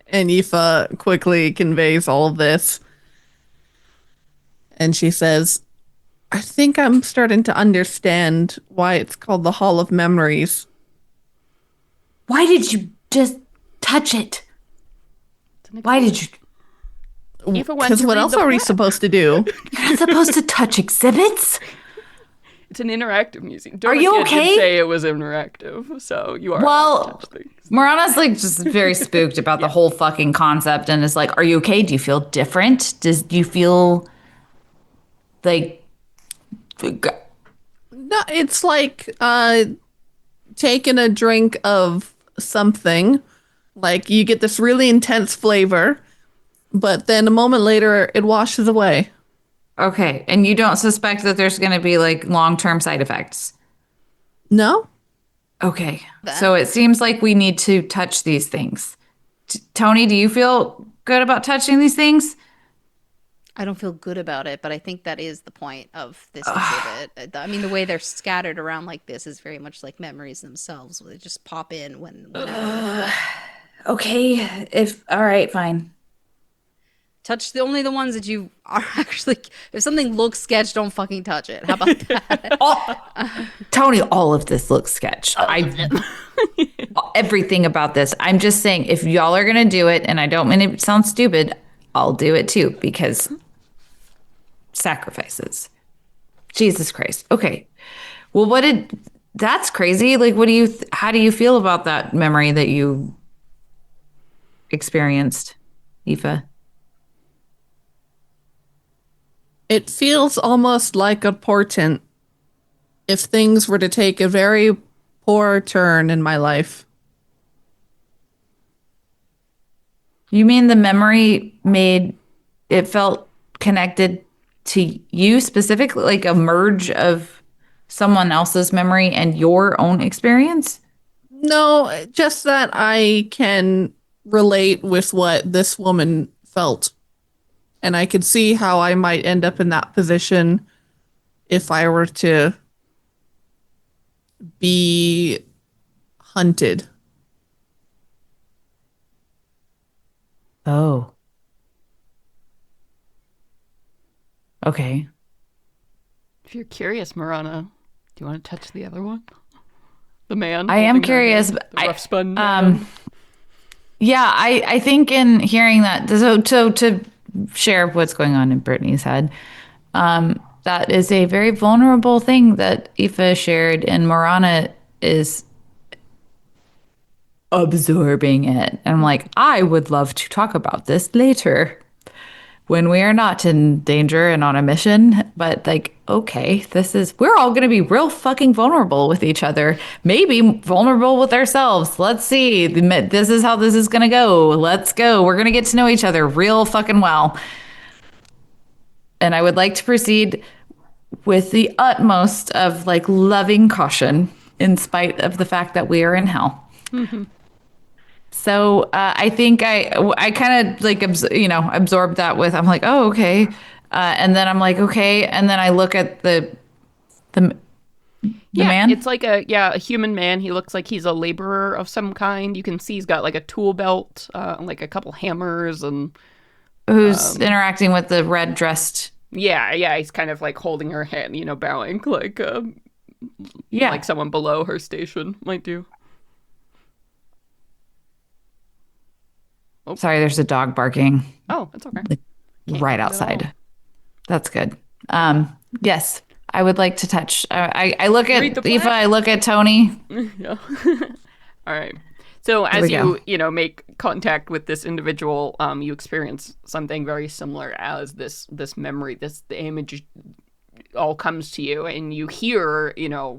And Aoife quickly conveys all of this. And she says, I think I'm starting to understand why it's called the Hall of Memories.
Why did you just touch it? Why did you?
Aoife went
Because
to
what
read
else
the
are we
plaque.
supposed to do?
You're not supposed to touch exhibits?
It's an interactive museum.
Are you
Dorothea
okay?
did say it was interactive, so you are allowed to
Well,
touch things.
Marana's like just very spooked about the whole fucking concept and is like, are you okay? Do you feel different? Do you feel like...
No, it's like taking a drink of something. Like, you get this really intense flavor, but then a moment later, it washes away.
Okay, and you don't suspect that there's going to be like long-term side effects?
No?
Okay, so it seems like we need to touch these things. Tony, do you feel good about touching these things?
I don't feel good about it, but I think that is the point of this exhibit. I mean, the way they're scattered around like this is very much like memories themselves. They just pop in whenever.
Okay, all right, fine.
Touch only the ones that you are actually. If something looks sketch, don't fucking touch it. How about that?
Tony, all of this looks sketch. Everything about this. I'm just saying, if y'all are gonna do it, and I don't mean it sounds stupid, I'll do it too, because sacrifices. Jesus Christ. Okay. Well, that's crazy. Like, how do you feel about that memory that you experienced, Aoife?
It feels almost like a portent if things were to take a very poor turn in my life.
You mean the memory it felt connected to you specifically, like a merge of someone else's memory and your own experience?
No, just that I can relate with what this woman felt. And I could see how I might end up in that position if I were to be hunted.
Oh. Okay.
If you're curious, Marana, do you want to touch the other one? The man?
I am
holding her
curious.
hand,
But
the rough spun man.
Yeah, I think in hearing that, so to share what's going on in Brittany's head, that is a very vulnerable thing that Aoife shared, and Marana is absorbing it. And I'm like, I would love to talk about this later when we are not in danger and on a mission. But like, okay, we're all going to be real fucking vulnerable with each other. Maybe vulnerable with ourselves. Let's see. This is how this is going to go. Let's go. We're going to get to know each other real fucking well. And I would like to proceed with the utmost of like loving caution in spite of the fact that we are in hell. So I think I kind of like, absorbed that with, I'm like, oh, okay. And then I'm like, okay. And then I look at the man.
It's like a human man. He looks like he's a laborer of some kind. You can see he's got like a tool belt, like a couple hammers, and
who's interacting with the red dressed.
Yeah, he's kind of like holding her hand, bowing like like someone below her station might do.
Oh. Sorry, there's a dog barking.
Oh, that's okay.
Like, right outside. That's good. Yes, I would like to touch. I look at Aoife, I look at Tony.
Yeah. All right. So as you make contact with this individual, you experience something very similar as this memory, the image all comes to you, and you hear,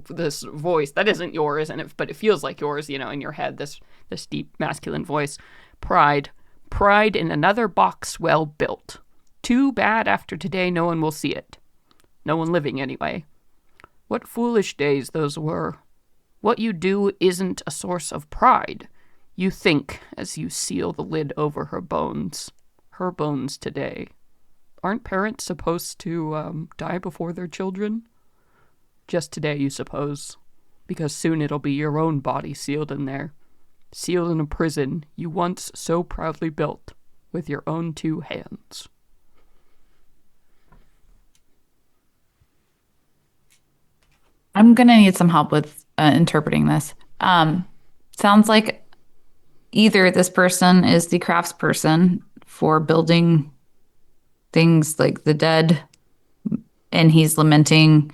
this voice that isn't yours, but it feels like yours, in your head, this deep masculine voice. Pride in another box well built. Too bad after today no one will see it. No one living anyway. What foolish days those were. What you do isn't a source of pride. You think as you seal the lid over her bones. Her bones today. Aren't parents supposed to die before their children? Just today, you suppose. Because soon it'll be your own body sealed in there. Sealed in a prison you once so proudly built with your own 2 hands.
I'm going to need some help with interpreting this. Sounds like either this person is the craftsperson for building things like the dead, and he's lamenting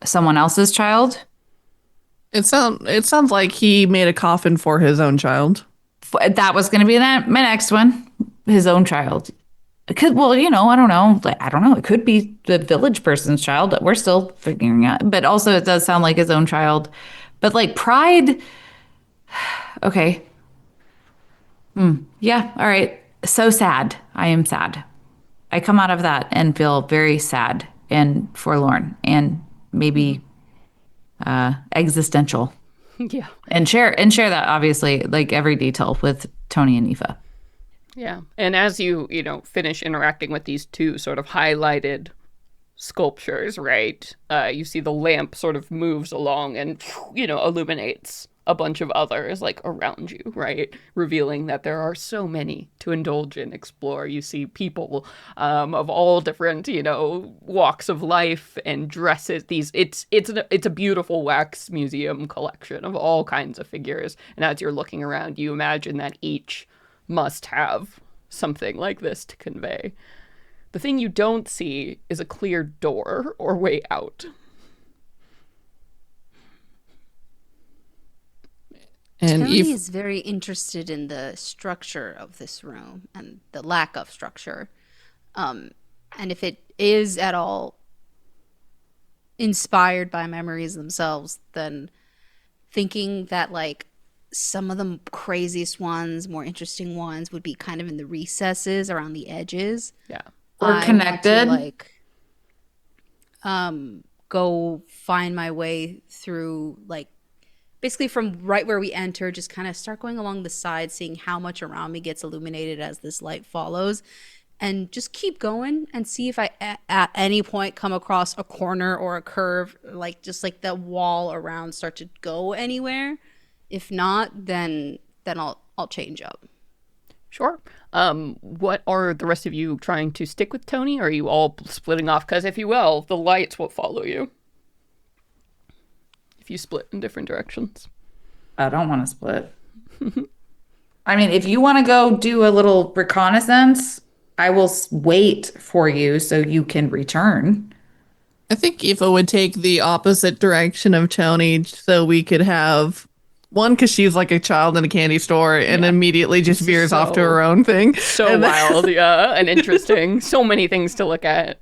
someone else's child.
It sounds like he made a coffin for his own child.
That was going to be my next one. His own child. Well, I don't know. I don't know. It could be the village person's child. We're still figuring out. But also, it does sound like his own child. But like pride. Okay. Yeah. All right. So sad. I am sad. I come out of that and feel very sad and forlorn and maybe existential.
Yeah.
And share that, obviously, like every detail with Tony and Aoife.
Yeah. And as you finish interacting with these 2 sort of highlighted sculptures, right? You see the lamp sort of moves along and, illuminates a bunch of others like around you, right? Revealing that there are so many to indulge in, explore. You see people of all different, walks of life and dresses. It's a beautiful wax museum collection of all kinds of figures. And as you're looking around, you imagine that each must have something like this to convey. The thing you don't see is a clear door or way out.
And Tony is very interested in the structure of this room and the lack of structure. And if it is at all inspired by memories themselves, then thinking that like some of the craziest ones, more interesting ones would be kind of in the recesses around the edges.
Yeah.
Or connected.
Go find my way through like basically from right where we enter, just kind of start going along the side, seeing how much around me gets illuminated as this light follows, and just keep going and see if I at any point come across a corner or a curve, like just like the wall around start to go anywhere. If not, then I'll change up.
Sure. What are the rest of you trying to stick with Tony, or are you all splitting off? Because if you will, the lights will follow you. If you split in different directions.
I don't want to split. I mean, if you want to go do a little reconnaissance, I will wait for you so you can return.
I think Aoife would take the opposite direction of Tony so we could have One, because she's like a child in a candy store and immediately just veers off to her own thing.
So
And then-
wild, yeah, and interesting. So many things to look at.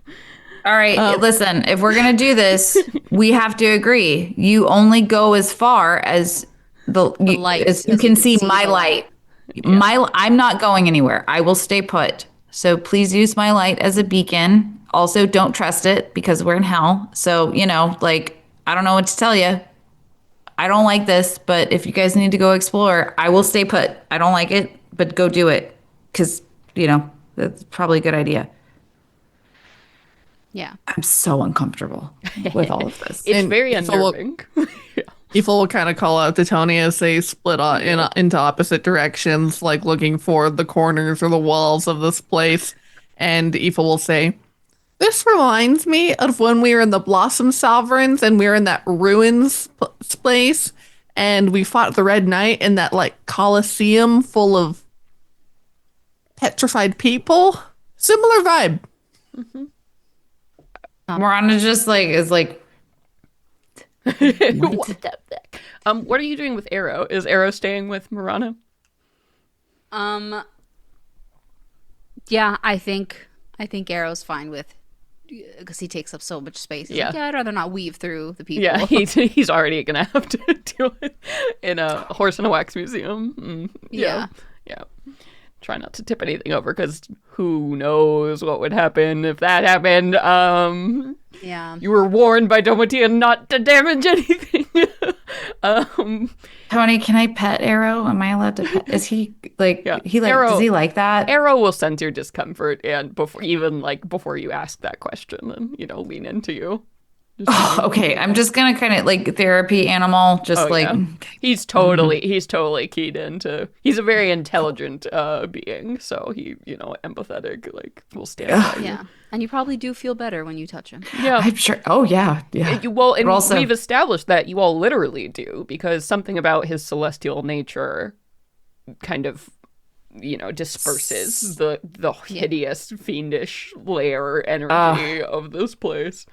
All right, listen, if we're going to do this, we have to agree. You only go as far as
light,
as you
as
can see my
the
light. I'm not going anywhere. I will stay put. So please use my light as a beacon. Also, don't trust it because we're in hell. So, like, I don't know what to tell you. I don't like this, but if you guys need to go explore, I will stay put. I don't like it, but go do it because, that's probably a good idea.
Yeah.
I'm so uncomfortable with all of this.
It's
And
very
it's a
unnerving.
Aoife will kind of call out to Tony as they split into opposite directions, like looking for the corners or the walls of this place. And Aoife will say, "This reminds me of when we were in the Blossom Sovereigns and we were in that ruins place and we fought the Red Knight in that like Colosseum full of petrified people. Similar vibe."
Miranda just is like,
What the heck? What are you doing with Arrow? Is Arrow staying with Marana?
Yeah, I think Arrow's fine with, because he takes up so much space. He's like, I'd rather not weave through the people.
Yeah, he's already gonna have to deal with in a horse and a wax museum. Yeah. Try not to tip anything over because who knows what would happen if that happened.
Yeah.
You were warned by Domitian not to damage anything.
Tony, can I pet Arrow? Am I allowed to pet? Is he
Arrow,
does he like that?
Arrow will sense your discomfort and before you ask that question and lean into you.
Oh, okay. I'm just gonna kind of like therapy animal, just
Yeah. He's totally keyed into. He's a very intelligent being, so he empathetic, like will stand by you.
Yeah. And you probably do feel better when you touch him.
Yeah.
I'm sure. Oh yeah, yeah.
And
But also,
we've established that you all literally do because something about his celestial nature kind of disperses the hideous fiendish lair energy of this place.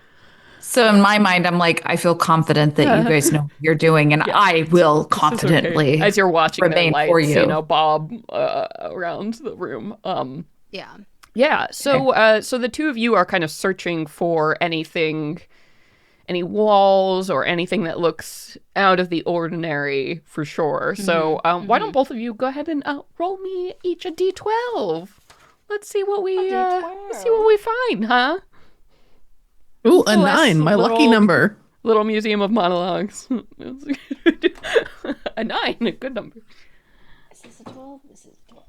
so in my mind, I'm like, I feel confident that you guys know what you're doing, and I will confidently
as you're watching their
remain
lights,
for you.
bob around the room.
Yeah.
Yeah. So so the two of you are kind of searching for any walls or anything that looks out of the ordinary for sure. So why don't both of you go ahead and roll me each a d12? Let's see what we find, huh?
Ooh, a
Bless
9, my lucky
little-
number.
Little museum of monologues. A 9, a good number.
Is this a 12? This is 12.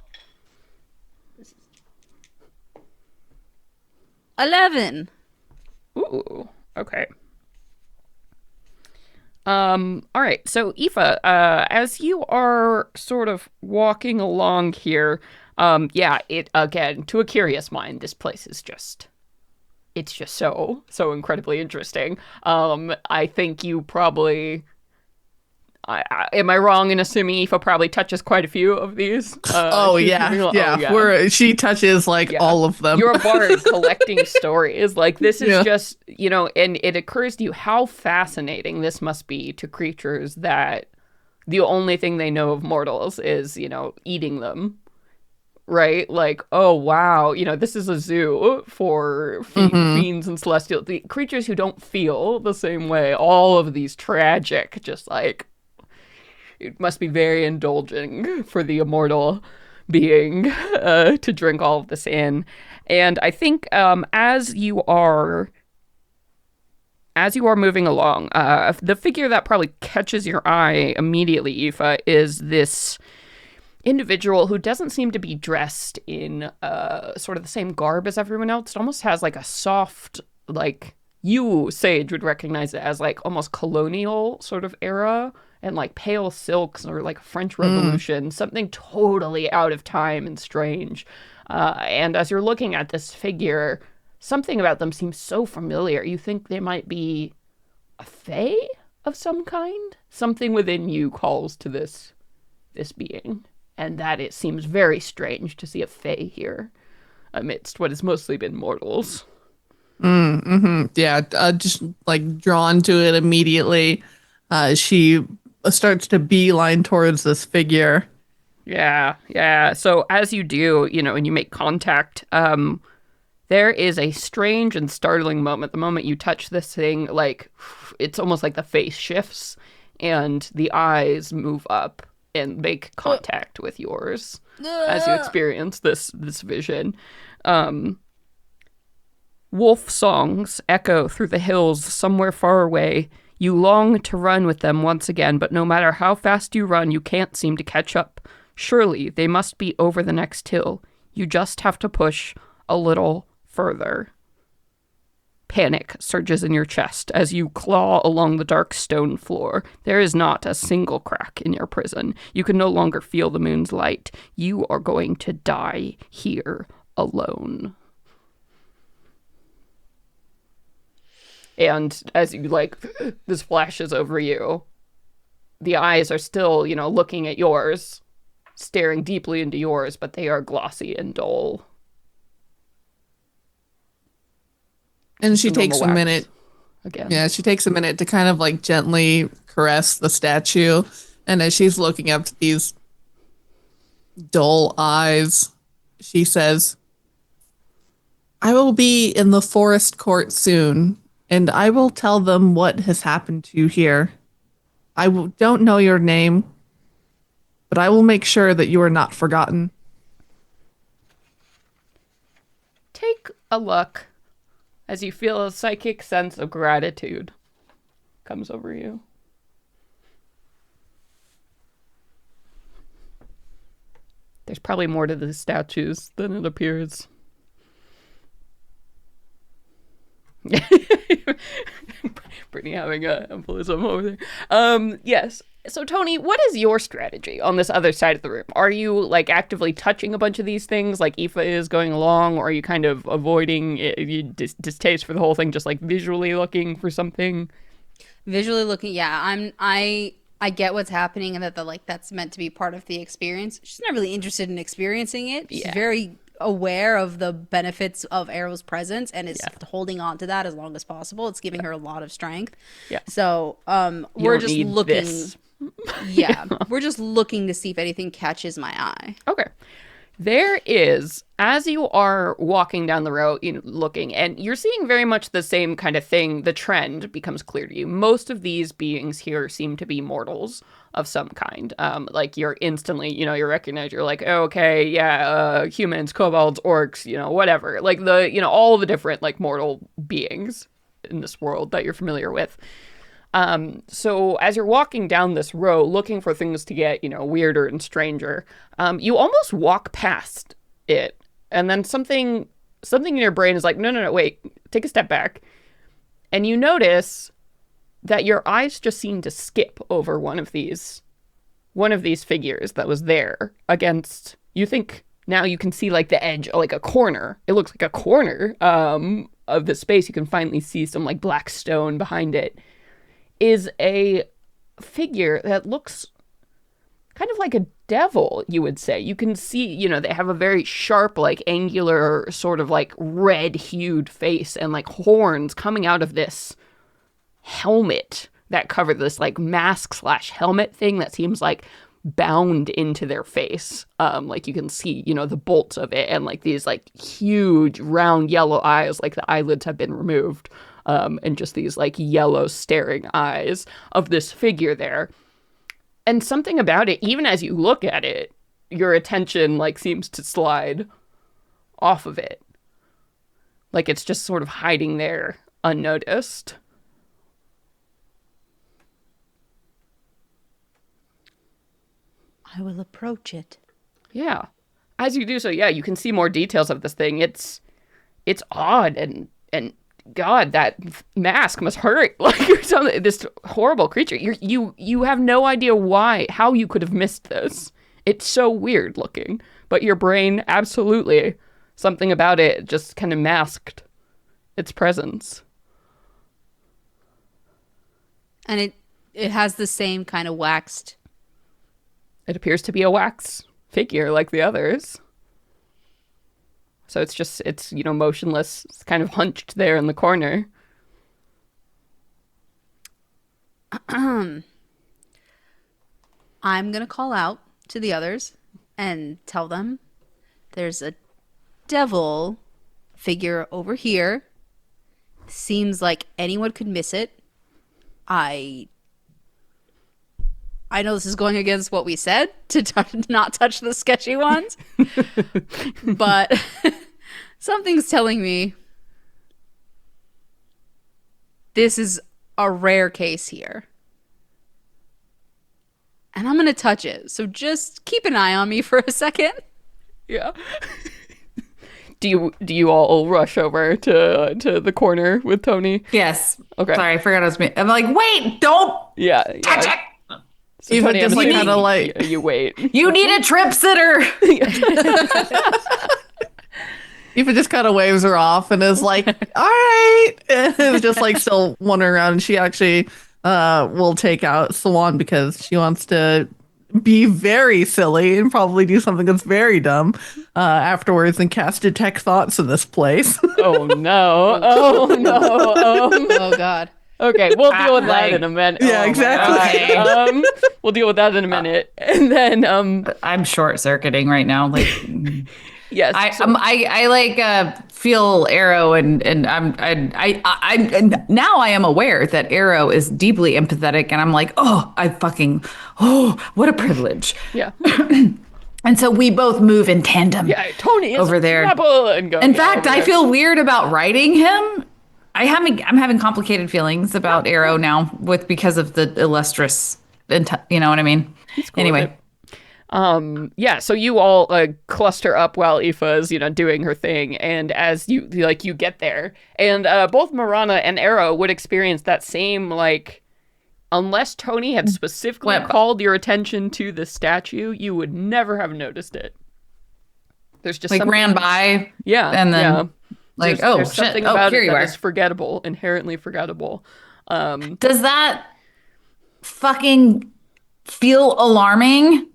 11.
Ooh, okay. All right. So, Aoife, as you are sort of walking along here, it again, to a curious mind, this place is it's just so incredibly interesting. I think you probably. Am I wrong in assuming Aoife probably touches quite a few of these?
She touches all of them.
You're a bard collecting stories. Like this is just, and it occurs to you how fascinating this must be to creatures that the only thing they know of mortals is, eating them. Right? Like, oh, wow. This is a zoo for fiends and celestial the creatures who don't feel the same way. All of these tragic, just like, it must be very indulging for the immortal being to drink all of this in. And I think as you are moving along, the figure that probably catches your eye immediately, Aoife, is this individual who doesn't seem to be dressed in sort of the same garb as everyone else. It almost has like a soft, like you, Sage, would recognize it as like almost colonial sort of era and like pale silks or like French Revolution, something totally out of time and strange. And as you're looking at this figure, something about them seems so familiar. You think they might be a fae of some kind? Something within you calls to this being. And that it seems very strange to see a fae here amidst what has mostly been mortals.
Yeah, just like drawn to it immediately. She starts to beeline towards this figure.
Yeah, yeah. So as you do, and you make contact, there is a strange and startling moment. The moment you touch this thing, like, it's almost like the face shifts and the eyes move up and make contact with yours as you experience this vision. Wolf songs echo through the hills somewhere far away. You long to run with them once again, but no matter how fast you run, you can't seem to catch up. Surely they must be over the next hill. You just have to push a little further. Panic surges in your chest as you claw along the dark stone floor. There is not a single crack in your prison. You can no longer feel the moon's light. You are going to die here alone. And as you, this flashes over you, the eyes are still, looking at yours, staring deeply into yours, but they are glossy and dull.
And she takes a minute.
Again.
Yeah, she takes a minute to kind of gently caress the statue. And as she's looking up to these dull eyes, she says, I will be in the forest court soon, and I will tell them what has happened to you here. Don't know your name, but I will make sure that you are not forgotten.
Take a look as you feel a psychic sense of gratitude comes over you. There's probably more to the statues than it appears. Brittany having a embolism over there. Yes. So Tony, what is your strategy on this other side of the room? Are you actively touching a bunch of these things like Aoife is going along, or are you kind of avoiding it, you distaste for the whole thing, just visually looking for something?
Visually looking, yeah. I get what's happening and that that's meant to be part of the experience. She's not really interested in experiencing it. She's very aware of the benefits of Arrow's presence and is holding on to that as long as possible. It's giving her a lot of strength. Yeah. So we're just looking. We're just looking to see if anything catches my eye.
Okay. There is, as you are walking down the road, looking, and you're seeing very much the same kind of thing, the trend becomes clear to you. Most of these beings here seem to be mortals of some kind. You're instantly, you recognize, you're like, oh, okay, yeah, humans, kobolds, orcs, whatever. All the different, mortal beings in this world that you're familiar with. So as you're walking down this row, looking for things to get, weirder and stranger, you almost walk past it. And then something in your brain is like, no, wait, take a step back. And you notice that your eyes just seem to skip over one of these figures that was there against, you think now you can see the edge, a corner. It looks like a corner, of the space. You can finally see some black stone behind it. Is a figure that looks kind of like a devil, you would say. You can see, they have a very sharp, angular, sort of red-hued face and horns coming out of this helmet that cover this mask/helmet thing that seems bound into their face. You can see, the bolts of it and these huge round yellow eyes, the eyelids have been removed. And just these yellow staring eyes of this figure there. And something about it, even as you look at it, your attention seems to slide off of it. It's just sort of hiding there unnoticed.
I will approach it.
Yeah. As you do so, you can see more details of this thing. It's odd and God, that mask must hurt. You're something, this horrible creature. You have no idea how you could have missed this. It's so weird looking, but your brain, absolutely, something about it just kind of masked its presence.
And it has the same kind of waxed.
It appears to be a wax figure like the others. So it's motionless. It's kind of hunched there in the corner.
I'm going to call out to the others and tell them there's a devil figure over here. Seems like anyone could miss it. I know this is going against what we said to not touch the sketchy ones, but something's telling me this is a rare case here. And I'm going to touch it. So just keep an eye on me for a second.
Yeah. Do you all rush over to the corner with Tony?
Yes.
Okay.
Sorry, I forgot it was me. I'm like, wait, don't
Yeah.
touch it.
So
Even
Tony,
just
I'm
like
assuming
kind of like
you wait.
You need a trip sitter.
Eva just kind of waves her off and is like, all right. And is just like still wandering around. And she actually will take out Swan because she wants to be very silly and probably do something that's very dumb afterwards and cast detect thoughts in this place.
Oh no! Oh no!
Oh, God.
Okay, we'll deal with that
Like-
in a minute.
Yeah,
Oh my
exactly.
God. We'll deal with that in a minute, and then
I'm short circuiting right now. Like,
yes,
I feel Arrow, and I now I am aware that Arrow is deeply empathetic, and I'm like, what a privilege.
yeah,
And so we both move in tandem.
yeah. Tony is
over there.
trouble and go.
In
yeah,
fact,
over
I
there.
feel weird about writing him. I'm having complicated feelings about Arrow now because of the illustrious, you know what I mean?
Cool
Anyway.
with it. Yeah, so you all cluster up while Aoife is, doing her thing, and as you get there, and both Marana and Arrow would experience that same unless Tony had specifically called your attention to the statue, you would never have noticed it. There's just something,
ran by.
yeah,
And then
yeah.
there's
There's
shit.
something
Oh,
about
here
it
you
that
are.
is forgettable, inherently forgettable.
Does that fucking feel alarming?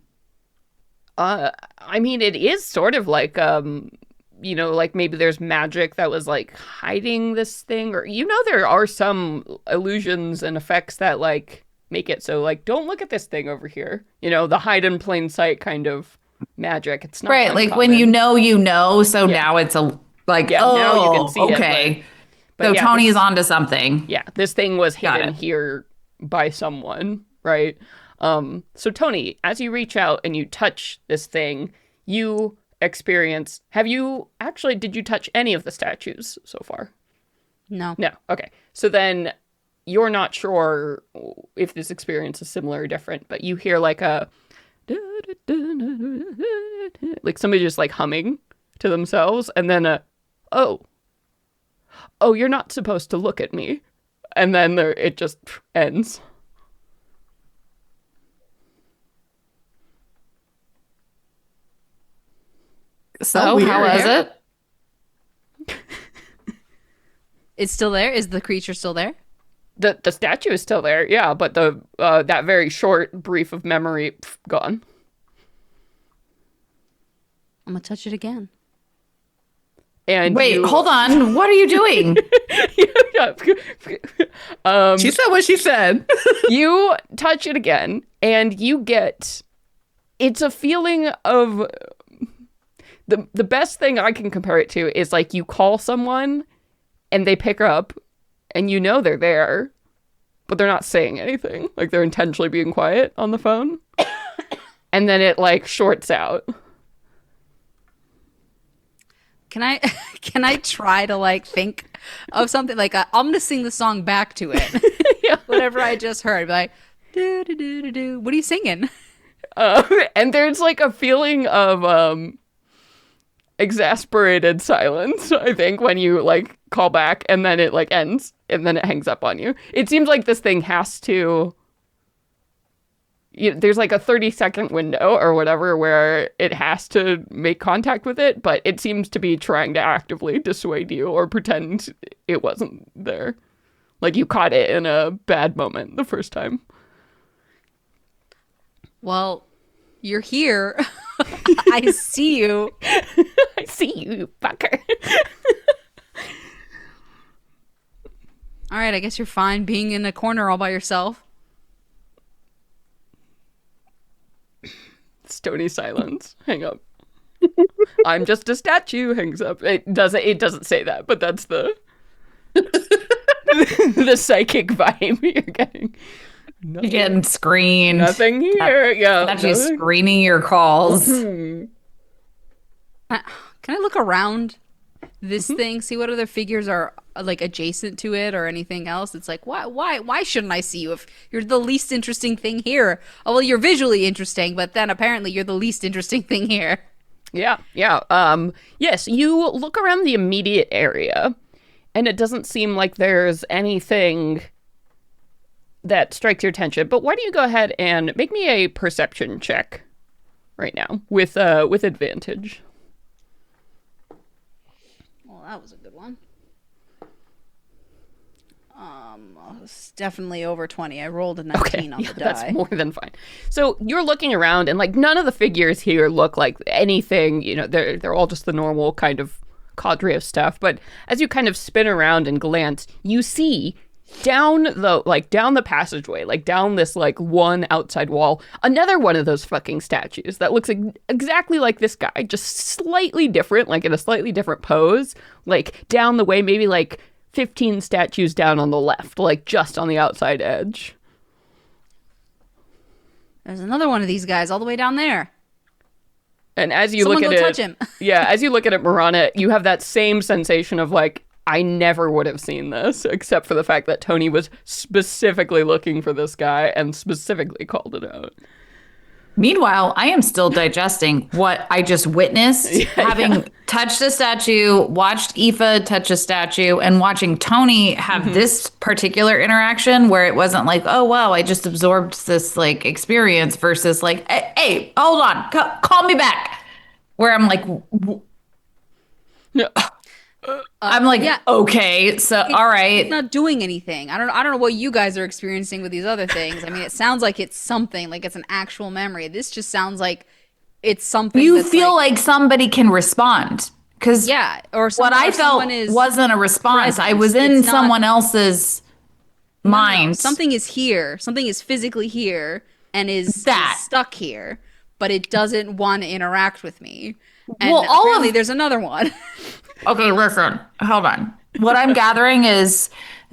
I mean, it is sort of maybe there's magic that was hiding this thing, or there are some illusions and effects that make it so don't look at this thing over here. The hide in plain sight kind of magic. It's not
Right, when
uncommon.
so now it's now you
can see it,
okay.
but
So
yeah,
Tony
this-
is onto something.
Yeah, this thing was
Got
hidden
it.
here by someone, right? So Tony, as you reach out and you touch this thing, you experience. Did you touch any of the statues so far?
No.
No. Okay. So then you're not sure if this experience is similar or different, but you hear somebody just humming to themselves, and then oh, you're not supposed to look at me, and then it just ends.
So
weird.
how was it?
It's still there? Is the creature still there?
The statue is still there, yeah, but the that very short brief of memory gone.
I'm going to touch it again.
And
Wait, hold on. What are you doing?
She said what she said.
You touch it again, and you get. It's a feeling of. The best thing I can compare it to is you call someone and they pick up and they're there, but they're not saying anything. They're intentionally being quiet on the phone. And then it shorts out.
Can I try to think of something I'm gonna sing the song back to it.
Yeah.
Whatever I just heard, be like, do do do do do. What are you singing?
And there's a feeling of exasperated silence, I think, when you call back, and then it ends, and then it hangs up on you. It seems like this thing has to. There's a 30-second window or whatever where it has to make contact with it, but it seems to be trying to actively dissuade you or pretend it wasn't there. You caught it in a bad moment the first time.
Well, you're here. I see you.
I see you, you fucker.
All right, I guess you're fine being in a corner all by yourself.
Stony silence. Hang up. I'm just a statue. Hangs up. It doesn't say that, but that's the the psychic vibe you're getting.
You're getting screened.
Nothing here. Yeah.
Actually
nothing.
screening your calls.
Can I look around this thing, see what other figures are like adjacent to it or anything else? It's like, why shouldn't I see you if you're the least interesting thing here? Oh, well, you're visually interesting, but then apparently you're the least interesting thing here.
Yeah. Yes, you look around the immediate area, and it doesn't seem like there's anything that strikes your attention. But why don't you go ahead and make me a perception check right now with advantage.
Well, that was a good one. It's definitely over 20. I rolled a 19 on the die.
That's more than fine. So you're looking around, and like none of the figures here look like anything. You know, they're all just the normal kind of cadre of stuff. But as you kind of spin around and glance, you see down the passageway, like down this like one outside wall, another one of those fucking statues that looks exactly like this guy, just slightly different, like in a slightly different pose, like down the way, maybe like 15 statues down on the left, like just on the outside edge.
There's another one of these guys all the way down there.
And as you
Someone
look
go
at
touch
it,
him.
yeah, as you look at it, Marana, you have that same sensation of like, I never would have seen this, except for the fact that Tony was specifically looking for this guy and specifically called it out.
Meanwhile, I am still digesting what I just witnessed, having touched a statue, watched Aoife touch a statue, and watching Tony have this particular interaction where it wasn't like, oh, wow, I just absorbed this like experience versus like, hey, hold on, call me back. Where I'm like, I'm like,
yeah.
okay, so all right.
It's not doing anything. I don't know what you guys are experiencing with these other things. I mean, it sounds like it's something, like it's an actual memory. This just sounds like it's something.
You feel like somebody can respond. Because
or
what I felt wasn't a response. I was in someone else's mind.
No, something is here. Something is physically here and is stuck here, but it doesn't want to interact with me. And apparently there's another one.
Okay, listen, hold on. What I'm gathering is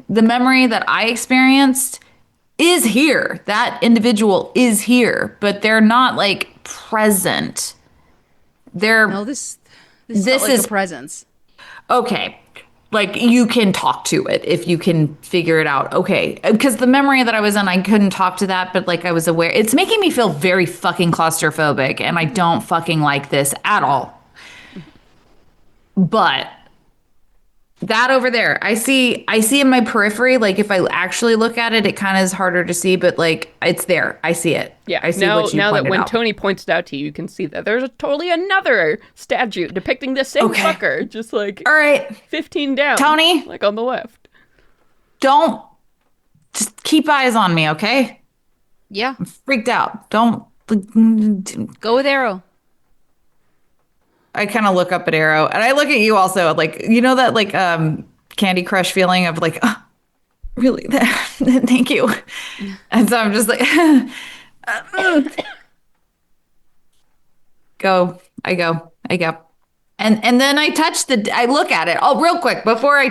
the memory that I experienced is here. That individual is here, but they're not like present.
This is a presence.
Okay. Like you can talk to it if you can figure it out. Okay. Because the memory that I was in, I couldn't talk to that, but like I was aware. It's making me feel very fucking claustrophobic, and I don't fucking like this at all. But that over there, I see in my periphery, like if I actually look at it, it kind of is harder to see, but like it's there. I see it.
Yeah.
I see what you
now that when
out.
Tony points it out to you, you can see that there's totally another statue depicting the same fucker, just like
all right,
15 down.
Tony,
like on the left.
Just keep eyes on me, okay?
Yeah.
I'm freaked out. Don't
go with Arrow.
I kind of look up at Arrow, and I look at you also, like, you know that like Candy Crush feeling of like, oh, really? Thank you. And so I'm just like, I go. And then I look at it. Oh, real quick, before I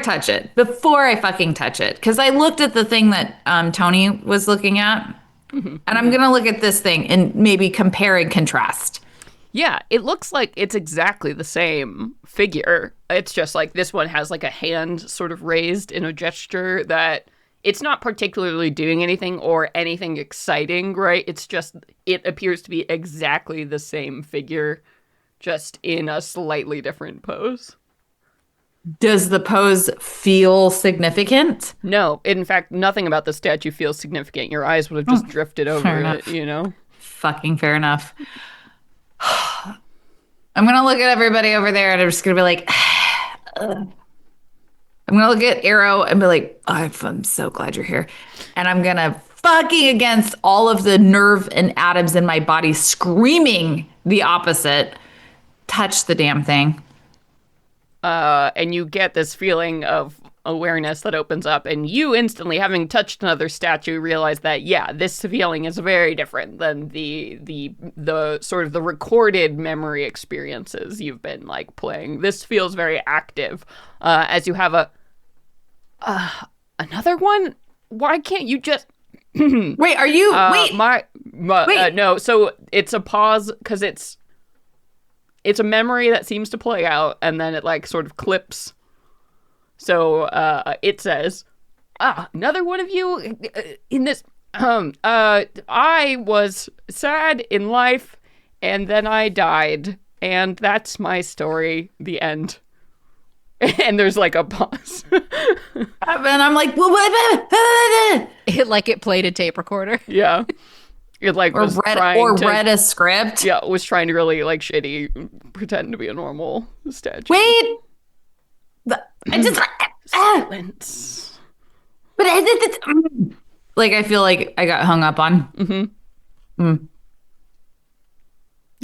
fucking touch it. Because I looked at the thing that Tony was looking at. And I'm going to look at this thing and maybe compare and contrast.
Yeah, it looks like it's exactly the same figure. It's just like this one has like a hand sort of raised in a gesture that it's not particularly doing anything or anything exciting, right? It's just, it appears to be exactly the same figure, just in a slightly different pose.
Does the pose feel significant?
No, in fact, nothing about the statue feels significant. Your eyes would have just drifted over it, you know?
Fucking fair enough. I'm going to look at everybody over there and I'm just going to be like, I'm going to look at Arrow and be like, oh, I'm so glad you're here. And I'm going to fucking against all of the nerve and atoms in my body screaming the opposite, touch the damn thing.
And you get this feeling of awareness that opens up, and you instantly, having touched another statue, realize that, yeah, this feeling is very different than the sort of the recorded memory experiences you've been like playing. This feels very active. As you have another one. Why can't you just
Wait, are you wait?
No, so it's a pause because it's a memory that seems to play out, and then it like sort of clips. So it says, another one of you in this. I was sad in life, and then I died, and that's my story. The end. And there's like a pause.
And I'm like,
It played a tape recorder.
Yeah. It like was
read a script.
Yeah, was trying to really like shitty pretend to be a normal statue.
Wait. I just
Silence.
But like I feel like I got hung up on. Mm-hmm. Mm.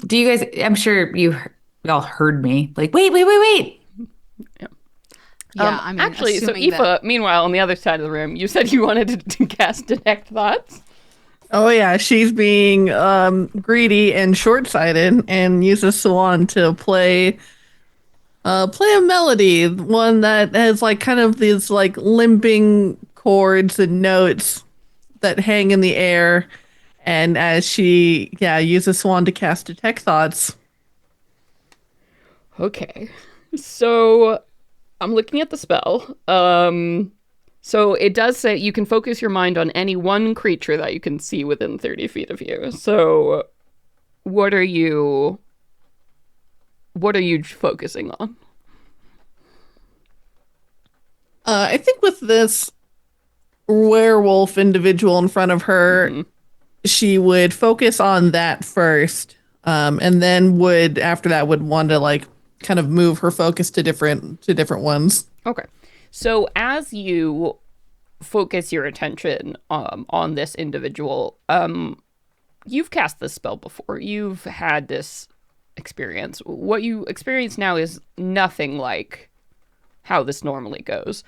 Do you guys? I'm sure y'all heard me. Like, wait.
Yeah.
Yeah, I mean,
actually, so
assuming
Aoife, meanwhile, on the other side of the room, you said you wanted to cast Detect Thoughts.
Oh yeah, she's being greedy and short-sighted, and uses Swan to play a melody, one that has like kind of these like limping chords and notes that hang in the air. And as she uses Swan to cast Detect Thoughts.
Okay. So I'm looking at the spell. So it does say you can focus your mind on any one creature that you can see within 30 feet of you. So what are you focusing on?
I think with this werewolf individual in front of her, she would focus on that first, and then would after that would want to like kind of move her focus to different ones.
Okay. So as you focus your attention on this individual, you've cast this spell before. You've had this experience. What you experience now is nothing like how this normally goes.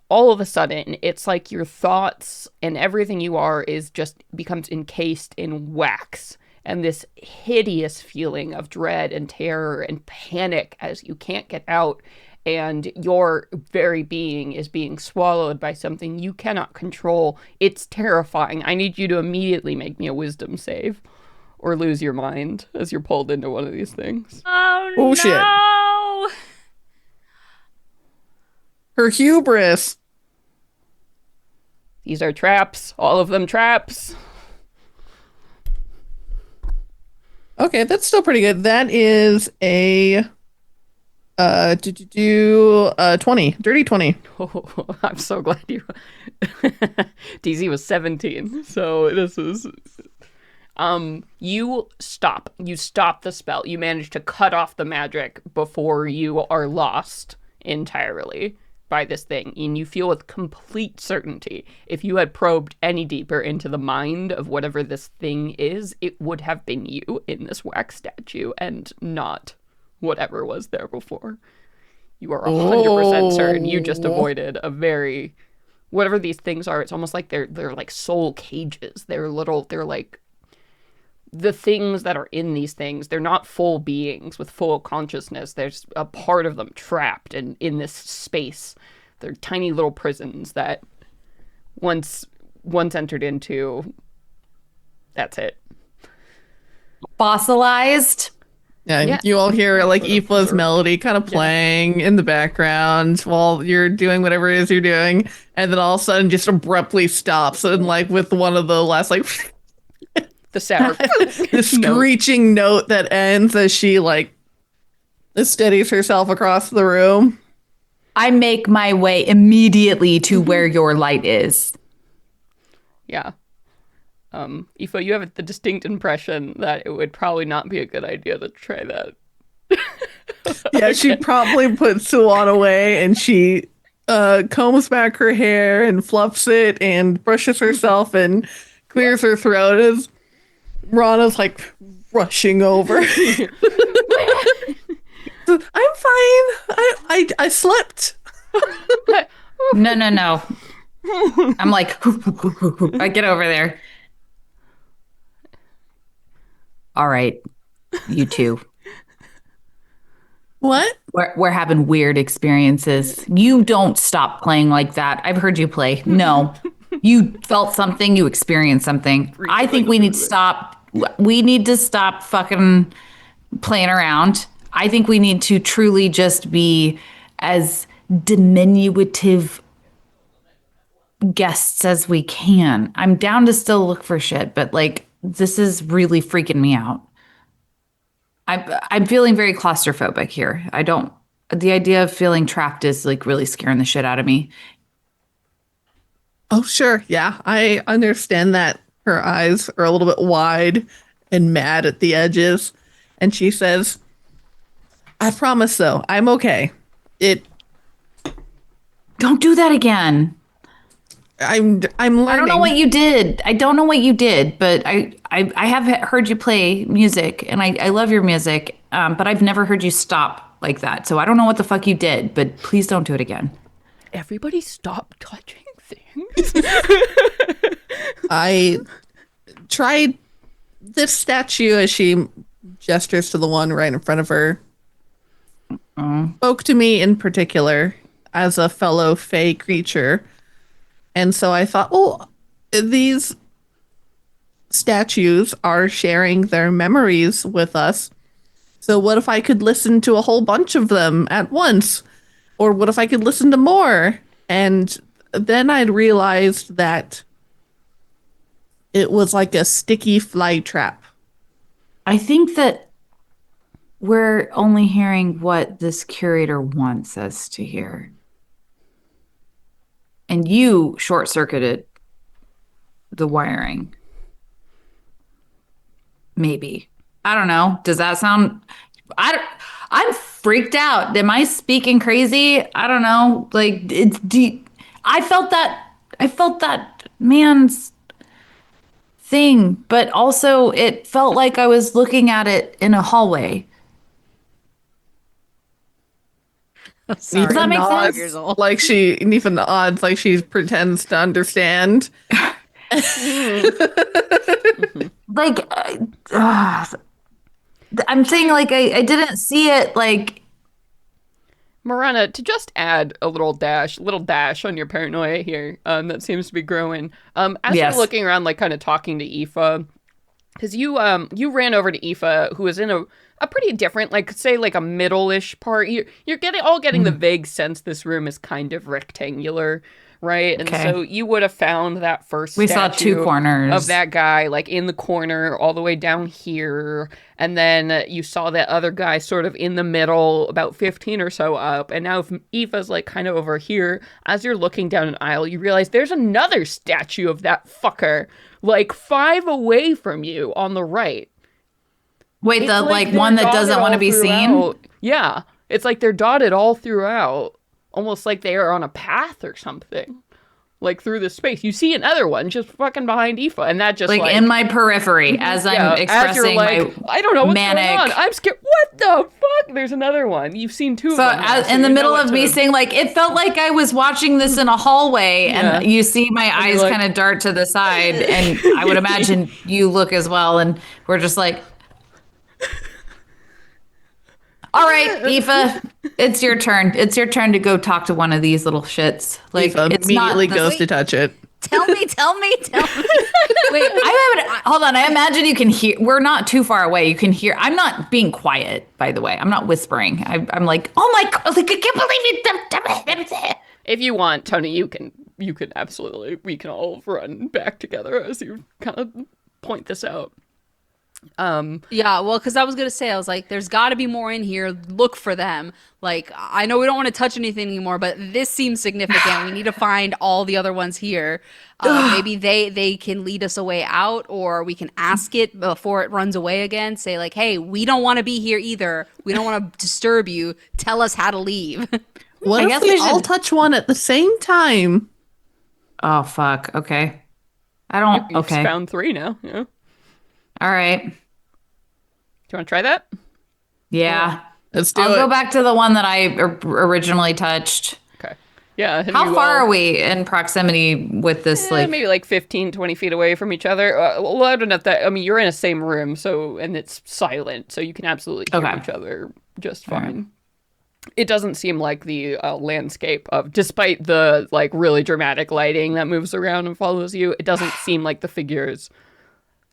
All of a sudden, it's like your thoughts and everything you are is just becomes encased in wax. And this hideous feeling of dread and terror and panic as you can't get out, and your very being is being swallowed by something you cannot control. It's terrifying. I need you to immediately make me a wisdom save or lose your mind as you're pulled into one of these things.
Oh,
Oh,
no!
shit. Her hubris.
These are traps. All of them traps.
Okay, that's still pretty good. That is a 20, dirty 20.
Oh, I'm so glad you. DZ was 17, so this is. You stop the spell. You manage to cut off the magic before you are lost entirely by this thing, and you feel with complete certainty if you had probed any deeper into the mind of whatever this thing is, it would have been you in this wax statue and not whatever was there before. You are 100% certain you just avoided a very whatever these things are. It's almost like they're like soul cages. They're like the things that are in these things, they're not full beings with full consciousness. There's a part of them trapped in this space. They're tiny little prisons that once entered into, that's it.
Fossilized.
Yeah, you all hear like Aoife's melody kind of playing in the background while you're doing whatever it is you're doing, and then all of a sudden just abruptly stops, and like with one of the last like
the sour
the screeching note that ends as she like steadies herself across the room.
I make my way immediately to where your light is.
Yeah. Aoife, you have the distinct impression that it would probably not be a good idea to try that.
Yeah, she probably puts Suwan away, and she combs back her hair and fluffs it and brushes herself and clears her throat as Rana's like rushing over. I'm fine. I slept.
No, no, no. I'm like, I get over there. All right, you two.
What?
We're having weird experiences. You don't stop playing like that. I've heard you play. No. You felt something, you experienced something. I think we need to stop. We need to stop fucking playing around. I think we need to truly just be as diminutive guests as we can. I'm down to still look for shit, but like this is really freaking me out. I'm feeling very claustrophobic here. I don't. The idea of feeling trapped is like really scaring the shit out of me.
Oh, sure. Yeah, I understand that. Her eyes are a little bit wide and mad at the edges. And she says, I promise, though, I'm okay.
Don't do that again.
I'm learning.
I don't know what you did. I don't know what you did, but I have heard you play music, and I love your music, but I've never heard you stop like that. So I don't know what the fuck you did, but please don't do it again.
Everybody stop touching things.
I tried this statue as she gestures to the one right in front of her. Spoke to me in particular as a fellow fey creature. And so I thought, oh, these statues are sharing their memories with us. So what if I could listen to a whole bunch of them at once? Or what if I could listen to more? And then I'd realized that it was like a sticky fly trap.
I think that we're only hearing what this curator wants us to hear. And you short-circuited the wiring. Maybe. I don't know. Does that sound... I'm freaked out. Am I speaking crazy? I don't know. Like, it's deep. I felt that man's thing, but also it felt like I was looking at it in a hallway.
Sorry,
Does that make
I'm 5
sense?
years old.
Like Nifa nods, like she pretends to understand.
Like, I'm saying, like, I didn't see it, like...
Marana, to just add a little dash on your paranoia here, that seems to be growing. As
Yes.
you're looking around, like kind of talking to Aoife, because you ran over to Aoife, who is in a pretty different, like say like a middle-ish part. You're getting the vague sense this room is kind of rectangular, right? And
Okay.
so you would have found that first
We saw
statue
two corners
of that guy, like in the corner all the way down here, and then you saw that other guy sort of in the middle, about 15 or so up, and now if Aoife's like kind of over here, as you're looking down an aisle, you realize there's another statue of that fucker, like 5 away from you on the right.
Wait,
It's
the like
they're
one that doesn't
dotted
want to
all
be seen?
throughout. Yeah, it's like they're dotted all throughout, almost like they are on a path or something, like through the space. You see another one just fucking behind Aoife, and that just
Like in my periphery as I'm
as you're
expressing
like,
my
I don't know what's
manic.
going on. I'm scared. What the fuck? There's another one. You've seen 2
So
of them. now, so
in the
you know
middle
what
of me
to-
saying like it felt like I was watching this in a hallway
Yeah.
and you see my eyes
you're like-
kind of dart to the side and I would imagine you look as well and we're just like all right, Aoife, it's your turn. It's your turn to go talk to one of these little shits. Like
Aoife
it's
immediately
not
goes to touch it.
Tell me.
Wait, hold on. I imagine you can hear. We're not too far away. You can hear. I'm not being quiet, by the way. I'm not whispering. I'm like, oh my god! Like, I can't believe it.
If you want, Tony, you can absolutely. We can all run back together as you kind of point this out.
Yeah, well, because I was gonna say, I was like, there's got to be more in here. Look for them. Like, I know we don't want to touch anything anymore, but this seems significant. We need to find all the other ones here. Maybe they can lead us a way out, or we can ask it before it runs away again. Say like, hey, we don't want to be here either. We don't want to disturb you. Tell us how to leave.
What
I
if
guess
we
we
all
should-
touch one at the same time?
Oh fuck. Okay. I don't.
You've
Okay.
found 3 now. Yeah. Do
All right.
you want to try that?
Yeah.
Let's do
I'll
it.
go back to the one that I originally touched.
Okay. Yeah. And
How
you
far
all-
are we in proximity with this? Like,
maybe like 15, 20 feet away from each other. Loud enough that, I mean, you're in the same room, and it's silent, so you can absolutely hear
Okay.
each other just
All right.
fine. It doesn't seem like the landscape despite the like really dramatic lighting that moves around and follows you, it doesn't seem like the figures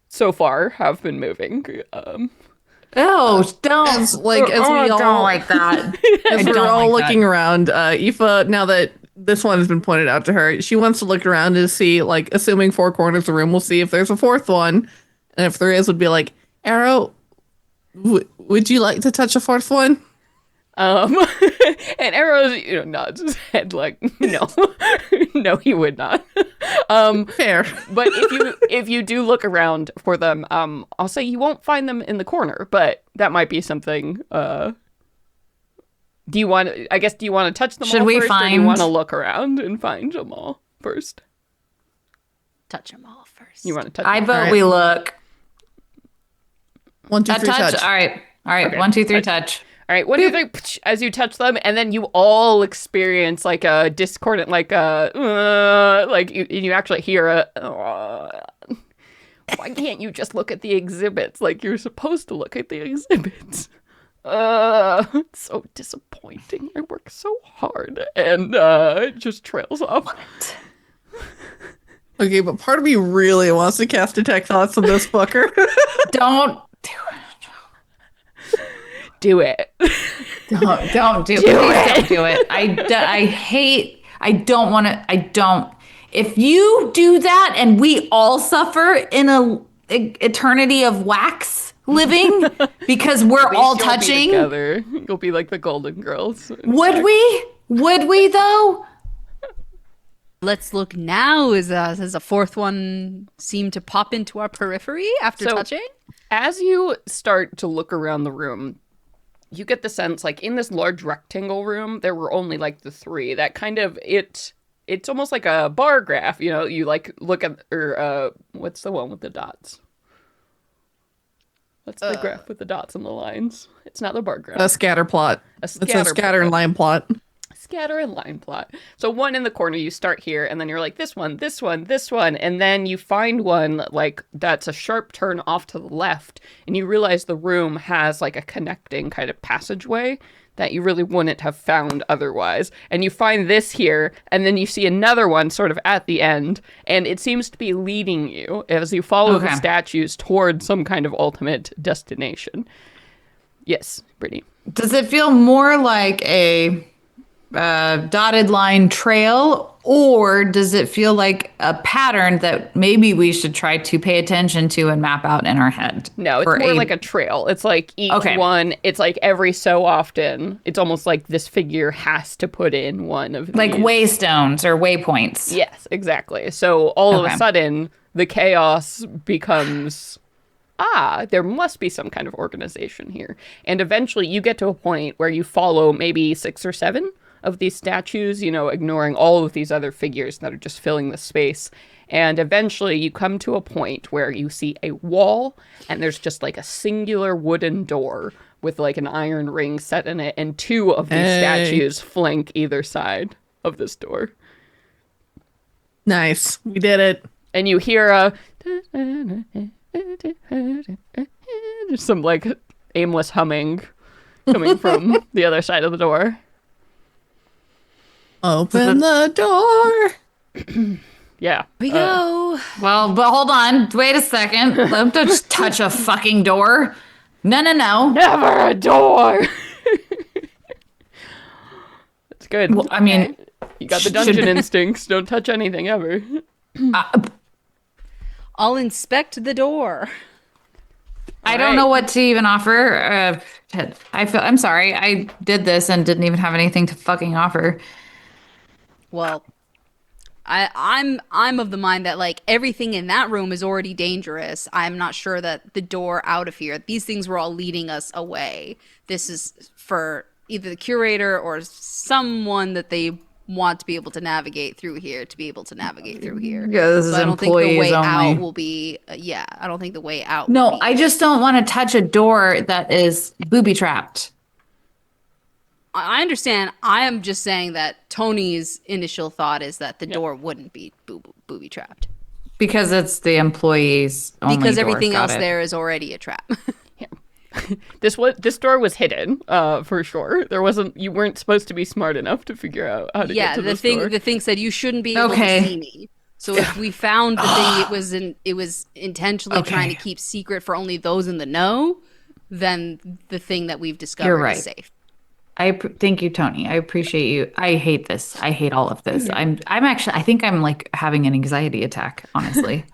so far have been moving.
don't
As we all
don't like that. I
As we're
don't
all
like
looking
that.
around, Aoife, now that this one has been pointed out to her, she wants to look around to see, like, assuming 4 corners of the room, we'll see if there's a 4th one. And if there is, would be like, Arrow, would you like to touch a 4th one?
And Arrows, nods his head like, no, no, he would not.
Fair.
But if you do look around for them, I'll say you won't find them in the corner, but that might be something. Do you want to touch them
Should
all
we
first, or do you
find-
want to look around and find them all first?
Touch them all first.
You want to touch
I
them?
vote
right.
we look.
1, 2,
A
3,
touch.
touch.
All right.
Okay.
1, 2, 3, touch.
All right, what do you think as you touch them, and then you all experience like a discordant, like a you actually hear a. Why can't you just look at the exhibits like you're supposed to look at the exhibits? It's so disappointing. I work so hard, and it just trails off.
Okay, but part of me really wants to cast Detect Thoughts on this fucker.
Don't
Do it.
don't do it. Please don't do it. I hate. I don't want to. I don't. If you do that and we all suffer in a eternity of wax living because we're
At least
all
you'll be
touching,
together. You'll be like the Golden Girls.
would we? Would we though?
Let's look now. Is a 4th one seem to pop into our periphery after
So-
touching?
As you start to look around the room, you get the sense, like, in this large rectangle room, there were only, like, the 3. That kind of, it's almost like a bar graph, you, like, look at, or, what's the one with the dots? What's the graph with the dots and the lines? It's not the bar graph.
A scatter plot. It's a
scatter
scatter and
plot.
line plot.
Scatter and line plot. So one in the corner, you start here, and then you're like, this one, this one, this one, and then you find one, like, that's a sharp turn off to the left, and you realize the room has, like, a connecting kind of passageway that you really wouldn't have found otherwise. And you find this here, and then you see another one sort of at the end, and it seems to be leading you as you follow the
Okay.
statues toward some kind of ultimate destination. Yes, Brittany.
Does it feel more like a dotted line trail, or does it feel like a pattern that maybe we should try to pay attention to and map out in our head?
No, it's
for
more like a trail. It's like each
Okay.
one, it's like every so often, it's almost like this figure has to put in one of
like
these.
waystones or waypoints.
Yes, exactly. So all of
Okay.
a sudden, the chaos becomes, there must be some kind of organization here. And eventually you get to a point where you follow maybe 6 or 7 of these statues, ignoring all of these other figures that are just filling the space. And eventually you come to a point where you see a wall, and there's just like a singular wooden door with like an iron ring set in it, and 2 of these
Hey.
statues flank either side of this door.
Nice. We did it.
And you hear a just some like aimless humming coming from the other side of the door.
Open the door.
Yeah.
We go.
Well, but hold on. Wait a second. Don't just touch a fucking door. No.
Never a door. That's good.
Well, I mean,
You got the dungeon instincts. Don't touch anything ever.
I'll inspect the door.
I don't know what to even offer. I'm sorry. I did this and didn't even have anything to fucking offer.
Well, I'm of the mind that like everything in that room is already dangerous. I'm not sure that the door out of here, these things were all leading us away. This is for either the curator or someone that they want to be able to navigate through here,
Yeah, this is
So I don't think the
employees
way
only.
out will be, I don't think the way out will
No,
be.
I just don't want to touch a door that is booby trapped.
I understand. I am just saying that Tony's initial thought is that the door wouldn't be booby trapped
Because it's the employees only
because
door.
everything
Got
else
it.
there is already a trap.
This door was hidden, for sure. You weren't supposed to be smart enough to figure out how to get to this door.
The thing said you shouldn't be able to see me. So if we found the thing it was intentionally trying to keep secret for only those in the know, then the thing that we've discovered
You're right.
is safe.
Thank you, Tony. I appreciate you. I hate this. I hate all of this. I'm actually. I think I'm like having an anxiety attack. Honestly.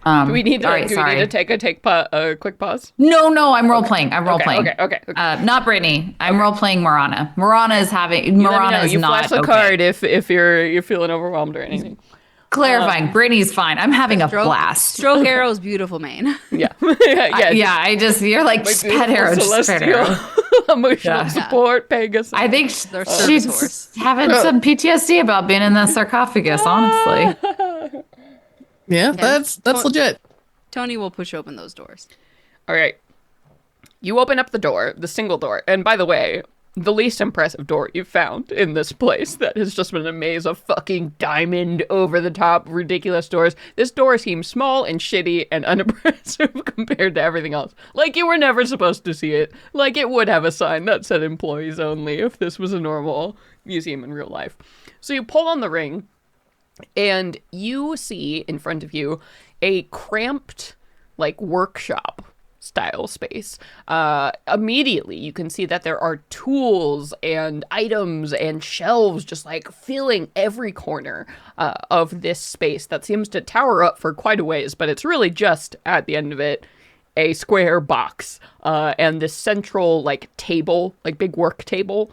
Do we need to?
all right,
do we
sorry.
need to take a quick pause?
No. I'm role playing. I'm role playing.
Okay.
Not Brittany. I'm role playing Marana. Marana is having.
Let me know.
Marana is
You
not
flash a
okay.
card if you're feeling overwhelmed or anything.
Clarifying. Brittany's fine. I'm having a blast.
Stroke Arrow's beautiful mane.
Yeah.
Yeah. You're like
My
pet arrow.
beautiful
Just pet arrow.
celestial emotional support, Pegasus.
I think
Their service horse.
she's having some PTSD about being in that sarcophagus. Honestly.
Yeah, that's legit.
Tony will push open those doors.
All right. You open up the door, the single door. And by the way, the least impressive door you've found in this place that has just been a maze of fucking diamond over the top ridiculous doors. This door seems small and shitty and unimpressive compared to everything else. Like you were never supposed to see it. Like it would have a sign that said employees only if this was a normal museum in real life. So you pull on the ring and you see in front of you a cramped like workshop style space. Immediately you can see that there are tools and items and shelves just like filling every corner of this space that seems to tower up for quite a ways, but it's really just at the end of it a square box, and this central like table, like big work table,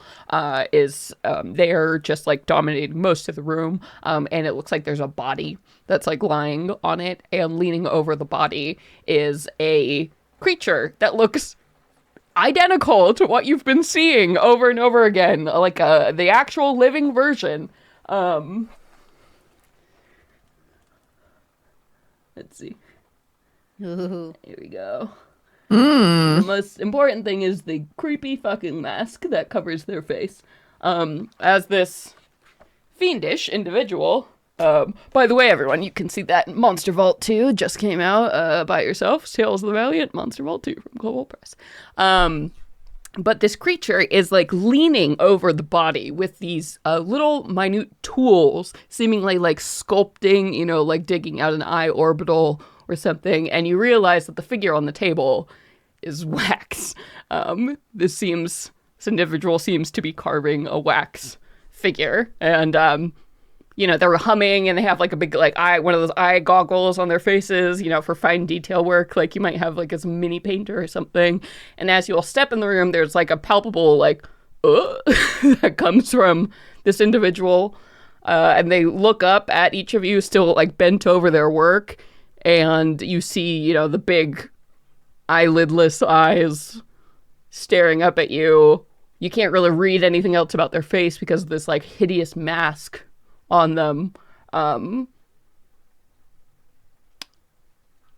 is there just like dominating most of the room, and it looks like there's a body that's like lying on it, and leaning over the body is a creature that looks identical to what you've been seeing over and over again, like the actual living version. Let's see.
Ooh.
Here we go. The most important thing is the creepy fucking mask that covers their face. As this fiendish individual. By the way, everyone, you can see that Monster Vault 2 just came out by yourself. Tales of the Valiant, Monster Vault 2 from Global Press. But this creature is like leaning over the body with these little minute tools, seemingly like sculpting, like digging out an eye orbital or something. And you realize that the figure on the table is wax. This individual seems to be carving a wax figure. And, they're humming and they have like a big one of those eye goggles on their faces, for fine detail work. Like you might have like as a mini painter or something. And as you all step in the room, there's like a palpable that comes from this individual. And they look up at each of you still like bent over their work. And you see, the big eyelidless eyes staring up at you. You can't really read anything else about their face because of this like hideous mask on them. And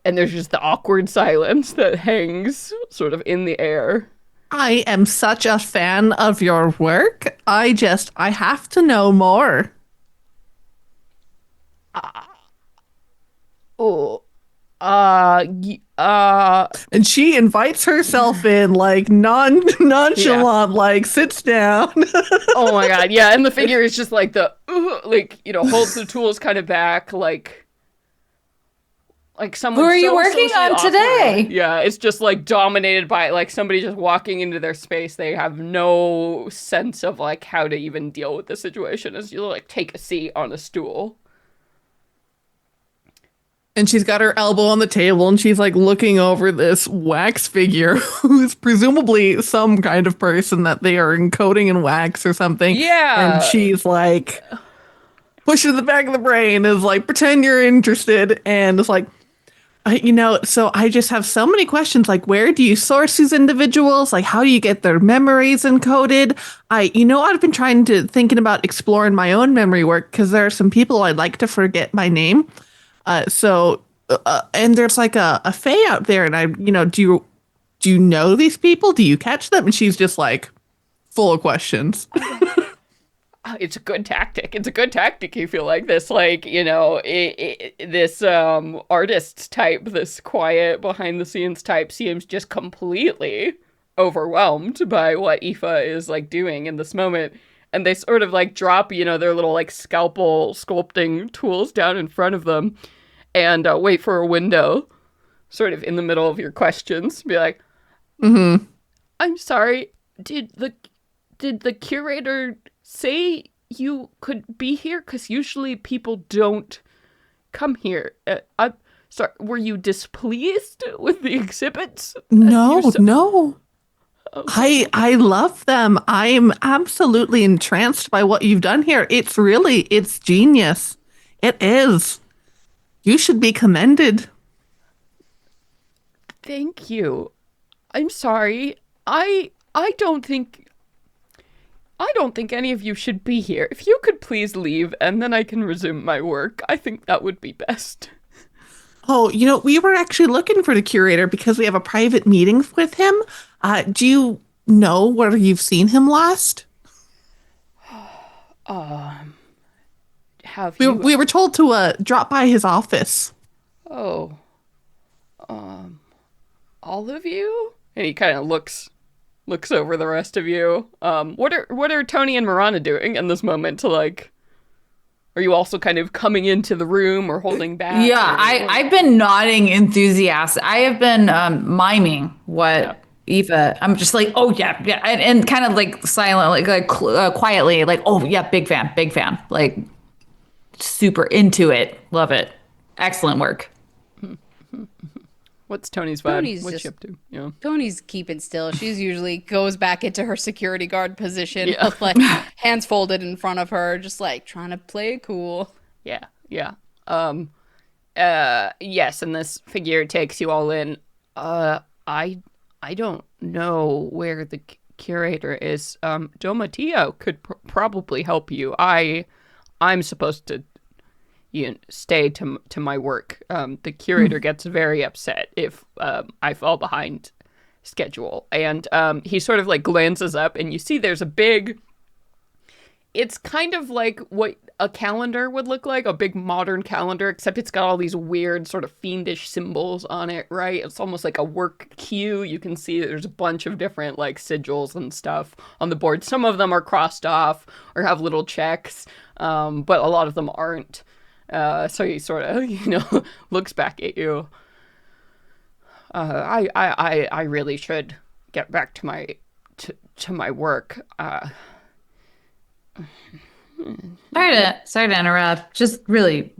there's just the awkward silence that hangs sort of in the air.
I am such a fan of your work. I have to know more. And she invites herself in like nonchalant, like sits down.
Oh my god, yeah, and the figure is just like holds the tools kind of back, like someone.
Who are you working on
awkward.
today?
Yeah, it's just like dominated by like somebody just walking into their space. They have no sense of like how to even deal with the situation as you like take a seat on a stool.
And she's got her elbow on the table and she's like looking over this wax figure who's presumably some kind of person that they are encoding in wax or something.
Yeah.
And she's like pushing the back of the brain, is like, pretend you're interested. And it's like, so I just have so many questions. Like, where do you source these individuals? Like, how do you get their memories encoded? I've been thinking about exploring my own memory work because there are some people I'd like to forget my name. And there's like a fae out there, and do you know these people? Do you catch them? And she's just like full of questions.
It's a good tactic. It's a good tactic. You feel like this, like, this artist type, this quiet behind the scenes type seems just completely overwhelmed by what Aoife is like doing in this moment. And they sort of like drop, their little like scalpel sculpting tools down in front of them and wait for a window sort of in the middle of your questions. Be like, I'm sorry, did the curator say you could be here? Because usually people don't come here. I'm sorry, were you displeased with the exhibits?
No. I love them. I'm absolutely entranced by what you've done here. It's genius. It is. You should be commended.
Thank you. I'm sorry. I don't think any of you should be here. If you could please leave and then I can resume my work, I think that would be best.
Oh, we were actually looking for the curator because we have a private meeting with him. Do you know where you've seen him last?
Have you?
We were told to drop by his office.
Oh. All of you? And he kind of looks over the rest of you. What are Tony and Marana doing in this moment to like? Are you also kind of coming into the room or holding back?
Yeah, I've been nodding enthusiastic. I have been miming what Aoife. I'm just like, oh yeah, and kind of like silent, like quietly, like, oh yeah, big fan, like super into it, love it, excellent work.
What's Tony's vibe?
Tony's
What's
just-
she up to? Yeah.
Tony's keeping still. She's usually goes back into her security guard position with like hands folded in front of her, just like trying to play it cool.
Yeah. Yes, and this figure takes you all in. I don't know where the curator is. Domatio could probably help you. I'm supposed to stay to my work. The curator gets very upset if I fall behind schedule. And he sort of like glances up and you see there's a big, it's kind of like what a calendar would look like, a big modern calendar, except it's got all these weird sort of fiendish symbols on it, right? It's almost like a work queue. You can see there's a bunch of different like sigils and stuff on the board. Some of them are crossed off or have little checks, but a lot of them aren't. So he sort of, looks back at you. I really should get back to my work.
Sorry to interrupt. Just really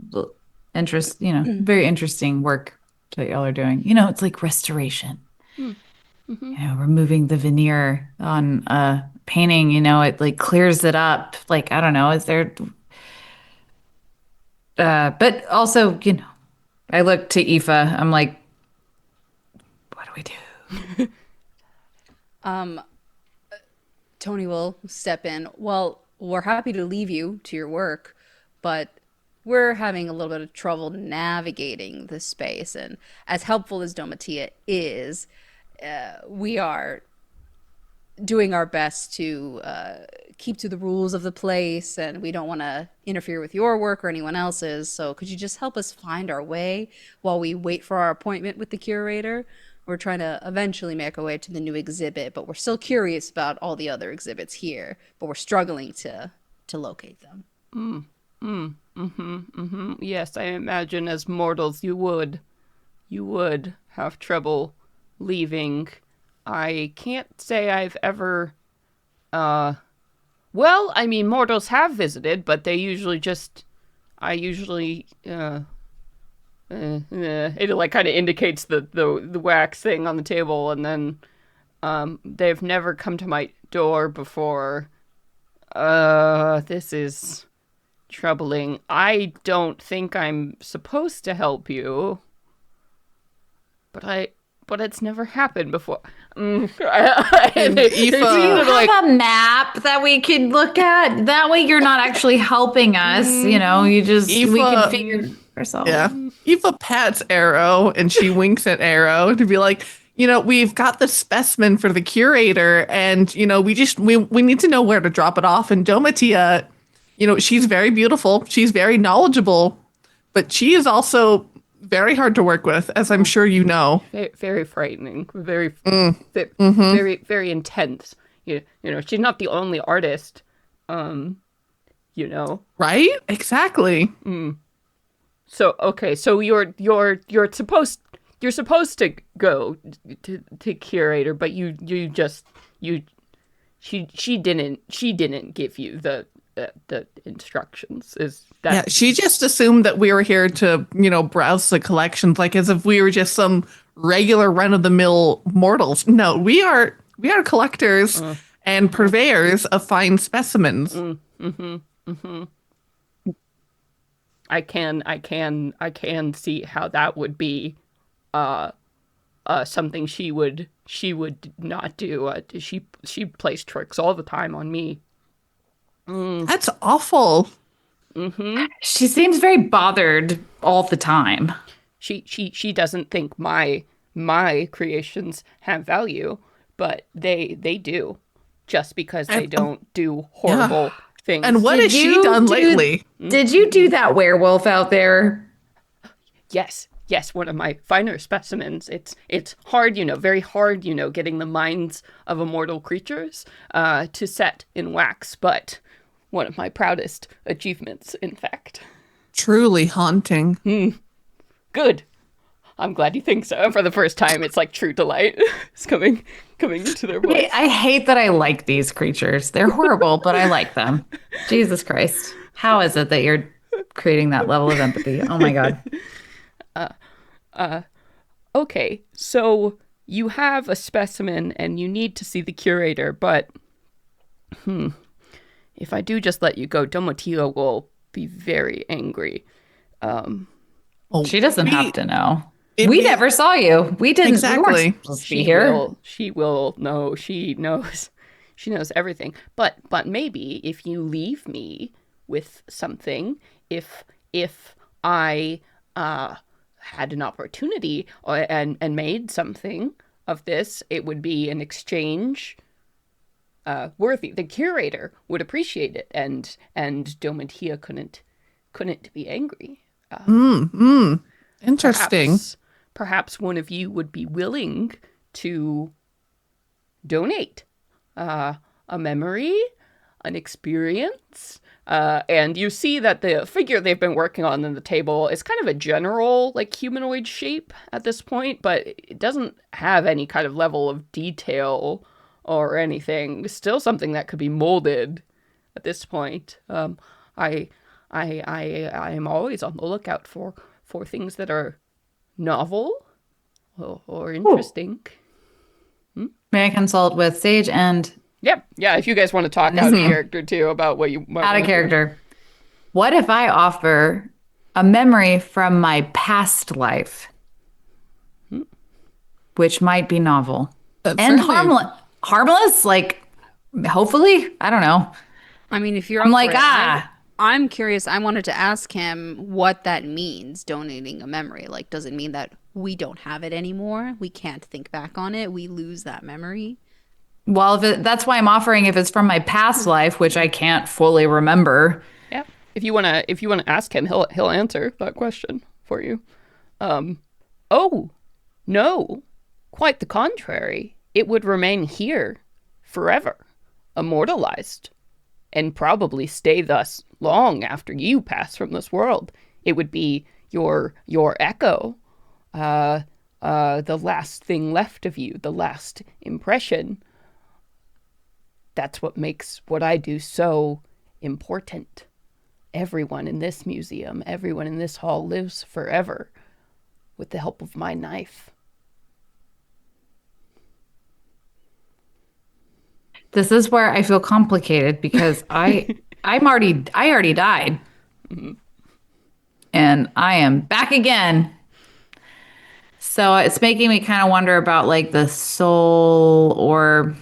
very interesting work that y'all are doing. It's like restoration. Removing the veneer on a painting. It like clears it up. Like, I don't know. Is there? But also, I look to Aoife. I'm like, what do we do?
Tony will step in. Well, we're happy to leave you to your work, but we're having a little bit of trouble navigating this space. And as helpful as Domatia is, we are doing our best to keep to the rules of the place, and we don't want to interfere with your work or anyone else's. So could you just help us find our way while we wait for our appointment with the curator? We're trying to eventually make our way to the new exhibit, but we're still curious about all the other exhibits here, but we're struggling to locate them.
Yes, I imagine as mortals you would have trouble leaving. I can't say I've ever, well, I mean, mortals have visited, but they usually it like kind of indicates the wax thing on the table, and then they've never come to my door before. This is troubling. I don't think I'm supposed to help you, but it's never happened before.
Do you have a map that we could look at? That way you're not actually helping us. We can figure ourselves.
Yeah. Aoife pats Arrow and she winks at Arrow to be like, we've got the specimen for the curator, and we need to know where to drop it off. And Domatia, she's very beautiful, she's very knowledgeable, but she is also very hard to work with, as I'm sure you know.
Very, very frightening. Very, very intense. She's not the only artist.
Right? Exactly.
So okay, so you're supposed to go to curator, but she didn't give you the instructions. Is that?
Yeah, she just assumed that we were here to, browse the collections, like as if we were just some regular run-of-the-mill mortals. No, we are collectors and purveyors of fine specimens.
I can see how that would be something she would not do. She plays tricks all the time on me.
That's awful.
She seems very bothered all the time.
She doesn't think my creations have value, but they do, just because they don't do horrible things.
And what has she done lately?
Did you do that werewolf out there?
Yes, one of my finer specimens. It's hard, very hard, getting the minds of immortal creatures to set in wax, but one of my proudest achievements, in fact.
Truly haunting.
Good. I'm glad you think so. For the first time, it's like true delight is coming into their voice.
I hate that I like these creatures. They're horrible, but I like them. Jesus Christ. How is it that you're creating that level of empathy? Oh my God.
Okay, so you have a specimen and you need to see the curator, but if I do just let you go, Domatio will be very angry.
She doesn't have to know. We never saw you. We didn't.
Exactly.
We weren't supposed to be here.
She will know. She knows. She knows everything. But maybe if you leave me with something, if I had an opportunity and made something of this, it would be an exchange worthy. The curator would appreciate it, and Domatia couldn't be angry.
Interesting.
Perhaps one of you would be willing to donate a memory, an experience. And you see that the figure they've been working on the table is kind of a general, like, humanoid shape at this point, but it doesn't have any kind of level of detail or anything. Still something that could be molded at this point. I am always on the lookout for things that are novel or interesting.
May I consult with Sage and...
Yeah, if you guys want to talk out of character too about what you might
out of character. What if I offer a memory from my past life, which might be novel and harmless? Like, hopefully, I don't know.
I mean, if you're
I'm like,
I'm curious. I wanted to ask him what that means, donating a memory. Like, does it mean that we don't have it anymore? We can't think back on it. We lose that memory?
Well, that's why I'm offering if it's from my past life, which I can't fully remember.
Yeah. If you wanna ask him, he'll answer that question for you. Oh, no. Quite the contrary. It would remain here forever, immortalized, and probably stay thus long after you pass from this world. It would be your echo, the last thing left of you, the last impression. That's what makes what I do so important. Everyone in this museum, everyone in this hall lives forever with the help of my knife.
This is where I feel complicated because I already died. Mm-hmm. And I am back again. So it's making me kind of wonder about like the soul or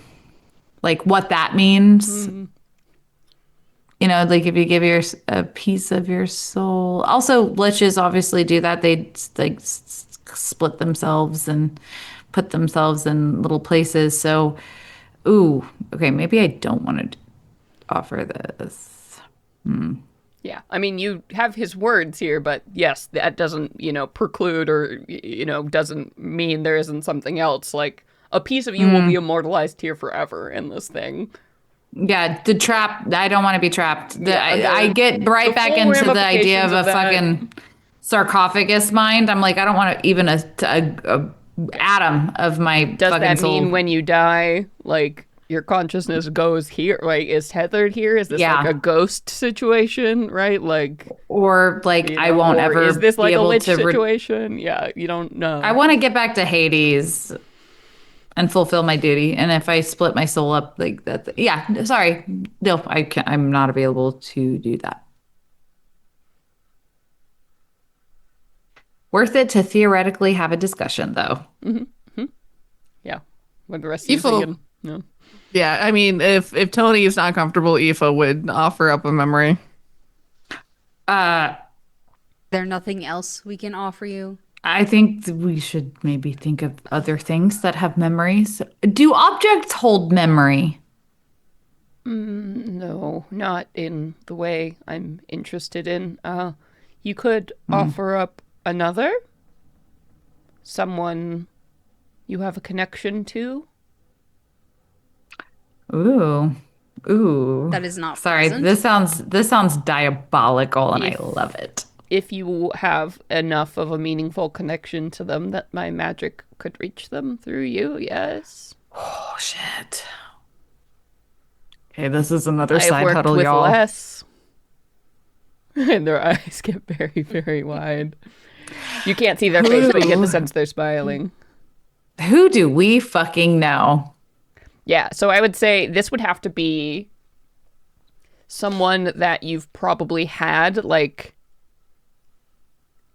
like what that means. Mm-hmm. You know, like if you give a piece of your soul. Also, liches obviously do that. They like split themselves and put themselves in little places. So, ooh, okay, maybe I don't want to offer this.
Yeah, I mean, you have his words here, but yes, that doesn't, preclude or, doesn't mean there isn't something else. Like, a piece of you will be immortalized here forever in this thing.
Yeah, the trap. I don't want to be trapped. I
the
get right back
full
into the idea of
ramifications
a
of that.
fucking sarcophagus mind. I'm like, I don't want to even a atom of my
Does
fucking
that
soul.
mean when you die, like, your consciousness goes here, like, is tethered here? Is this
Yeah.
like a ghost situation, right? Like,
Or like I won't
or
ever
is this like
be
a
able
lich
to.
situation? Yeah, you don't know.
I want to get back to Hades and fulfill my duty. And if I split my soul up like that, yeah. Sorry, no, I can't, I'm not available to do that. Worth it to theoretically have a discussion, though.
Yeah, what the rest of you
Ifo.
thinking? No.
Yeah, I mean, if Tony is not comfortable, Aoife would offer up a memory.
There nothing else we can offer you?
I think we should maybe think of other things that have memories. Do objects hold memory?
No, not in the way I'm interested in. You could offer up another? Someone you have a connection to?
Ooh.
That is not
Sorry,
pleasant.
this sounds diabolical and
If-
I love it.
If you have enough of a meaningful connection to them that my magic could reach them through you, yes.
Oh shit. Okay, this is another
I've
side
worked
huddle,
with
y'all.
less. And their eyes get very, very wide. You can't see their face, but you get the sense they're smiling.
Who do we fucking know?
Yeah, so I would say this would have to be someone that you've probably had, like,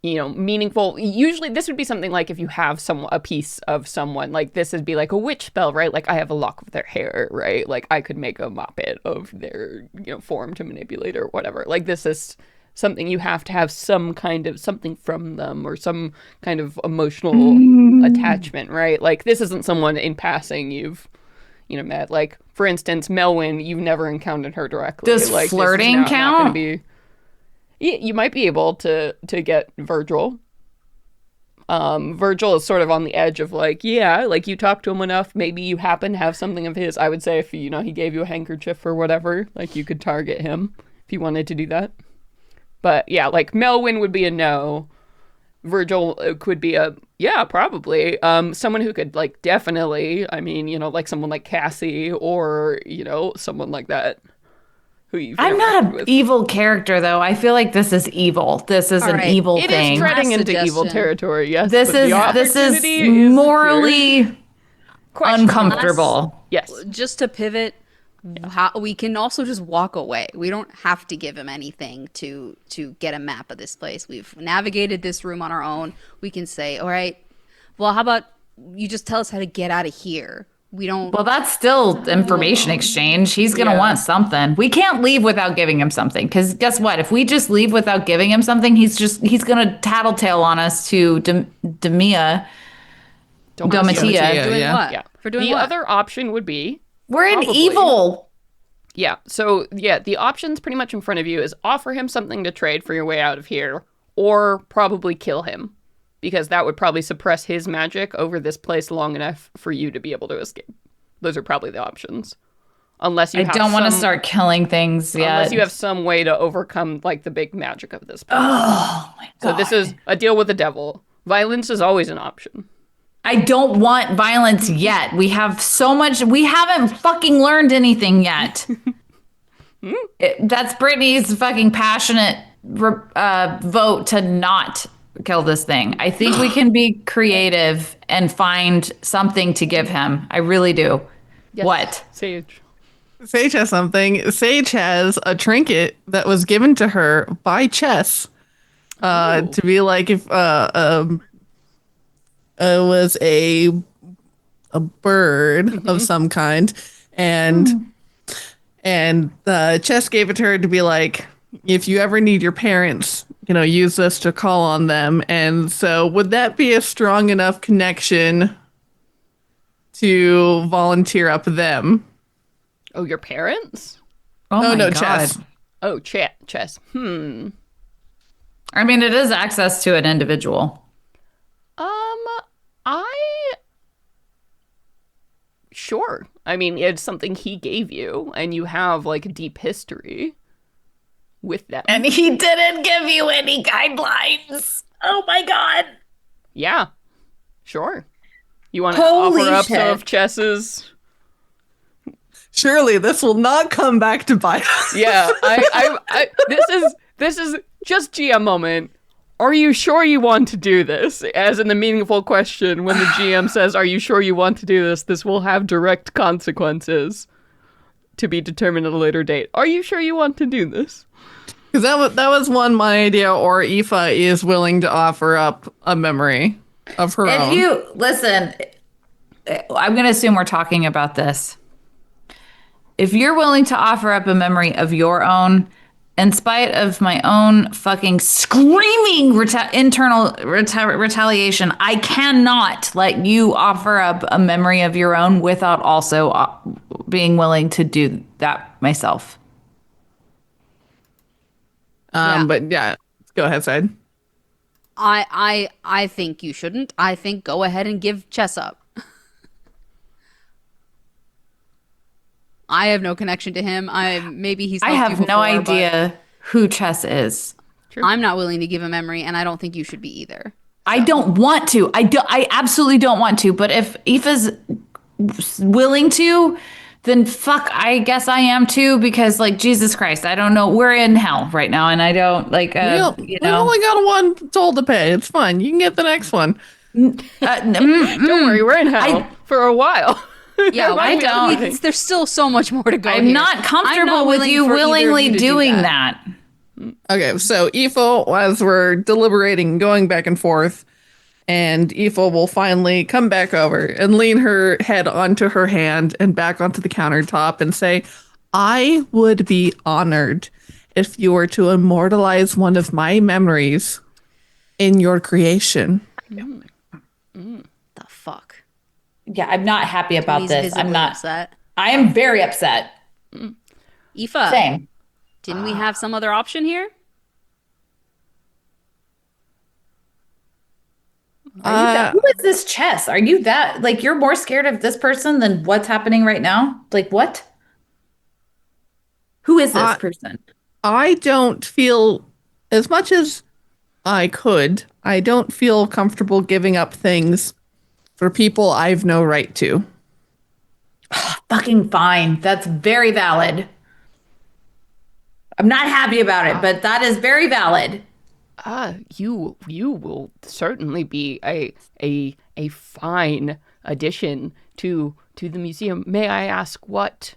meaningful. Usually this would be something like if you have a piece of someone, like this would be like a witch spell, right? Like I have a lock of their hair, right? Like I could make a moppet of their, form to manipulate or whatever. Like this is something you have to have some kind of something from them or some kind of emotional attachment, right? Like this isn't someone in passing you've met. Like for instance, Melwyn, you've never encountered her directly.
Does
like,
flirting
this is not gonna
count?
be... You might be able to get Virgil. Virgil is sort of on the edge of like, yeah, like you talk to him enough, maybe you happen to have something of his. I would say if he gave you a handkerchief or whatever, like you could target him if you wanted to do that. But yeah, like Melwyn would be a no. Virgil could be a yeah, probably. Someone who could like definitely, I mean, like someone like Cassie or someone like that.
I'm not an evil character, though. I feel like this is evil. This is
All
an
right.
evil
It
thing.
is treading into
Suggestion.
evil territory, yes.
This
but the
is
opportunity here
morally
questionable.
uncomfortable.
Yes.
Just to pivot, we can also just walk away. We don't have to give him anything to get a map of this place. We've navigated this room on our own. We can say, all right, well, how about you just tell us how to get out of here? We don't.
Well, that's still information exchange. He's going to want something. We can't leave without giving him something. Because guess what? If we just leave without giving him something, he's going to tattletale on us to Domatia.
Domatia.
doing
yeah.
what?
Yeah.
For doing
the
what?
other option would be
We're in
Probably.
evil.
yeah. So yeah, the options pretty much in front of you is offer him something to trade for your way out of here, or probably kill him, because that would probably suppress his magic over this place long enough for you to be able to escape. Those are probably the options, unless you.
I don't want to start killing things yet.
Unless you have some way to overcome like the big magic of this place.
Oh my God.
So this is a deal with the devil. Violence is always an option.
I don't want violence yet. We have so much. We haven't fucking learned anything yet. That's Brittany's fucking passionate vote to not kill this thing. I think we can be creative and find something to give him. I really do.
Yes.
What?
Sage.
Sage has something. Sage has a trinket that was given to her by Chess to be like if it was a bird of some kind, and Chess gave it to her to be like, if you ever need your parents, use this to call on them. And so would that be a strong enough connection to volunteer up them.
Oh, your parents?
Oh my
no,
God.
chess.
Oh, chess.
I mean, it is access to an individual.
Sure. I mean, it's something he gave you, and you have like a deep history with them.
And he didn't give you any guidelines. Oh my God.
Yeah, sure. You want to
Holy
offer up some
shit.
of Chess's?
Surely this will not come back to bite us.
Yeah, this is just GM moment. Are you sure you want to do this? As in the meaningful question, when the GM says, "Are you sure you want to do this?" This will have direct consequences to be determined at a later date. Are you sure you want to do this?
Because that was one my idea, or Aoife is willing to offer up a memory of her
If
own.
you listen, I'm going to assume we're talking about this. If you're willing to offer up a memory of your own, in spite of my own fucking screaming internal retaliation, I cannot let you offer up a memory of your own without also being willing to do that myself.
But yeah, go ahead, Side.
I think you shouldn't. I think go ahead and give Chess up. I have no connection to him. Maybe he's.
I
helped
have
you
no
before, but
idea who Chess is.
I'm not willing to give a memory, and I don't think you should be either.
I don't want to. I absolutely don't want to. But if Aoife's willing to, then fuck, I guess I am too. Because like Jesus Christ, I don't know. We're in hell right now, and I don't like.
We only got one toll to pay. It's fine. You can get the next one.
Don't worry, we're in hell for a while.
Yeah,
I don't.
There's still so much more to go.
I'm
here.
not comfortable
I'm not
with
willing
you
for either of
willingly
you to do
doing that.
Okay, so Aoife, as we're deliberating, going back and forth, and Aoife will finally come back over and lean her head onto her hand and back onto the countertop and say, I would be honored if you were to immortalize one of my memories in your creation.
The fuck.
Yeah, I'm not happy about
He's
this.
visibly
I'm not.
upset.
I am very upset.
Aoife,
Same.
didn't we have some other option here?
Who is this Chess? Are you that like you're more scared of this person than what's happening right now? Like what? Who is this person?
I don't feel, as much as I could, I don't feel comfortable giving up things for people I've no right to.
Fucking fine. That's very valid. I'm not happy about it, but that is very valid.
You will certainly be a fine addition to the museum. May I ask what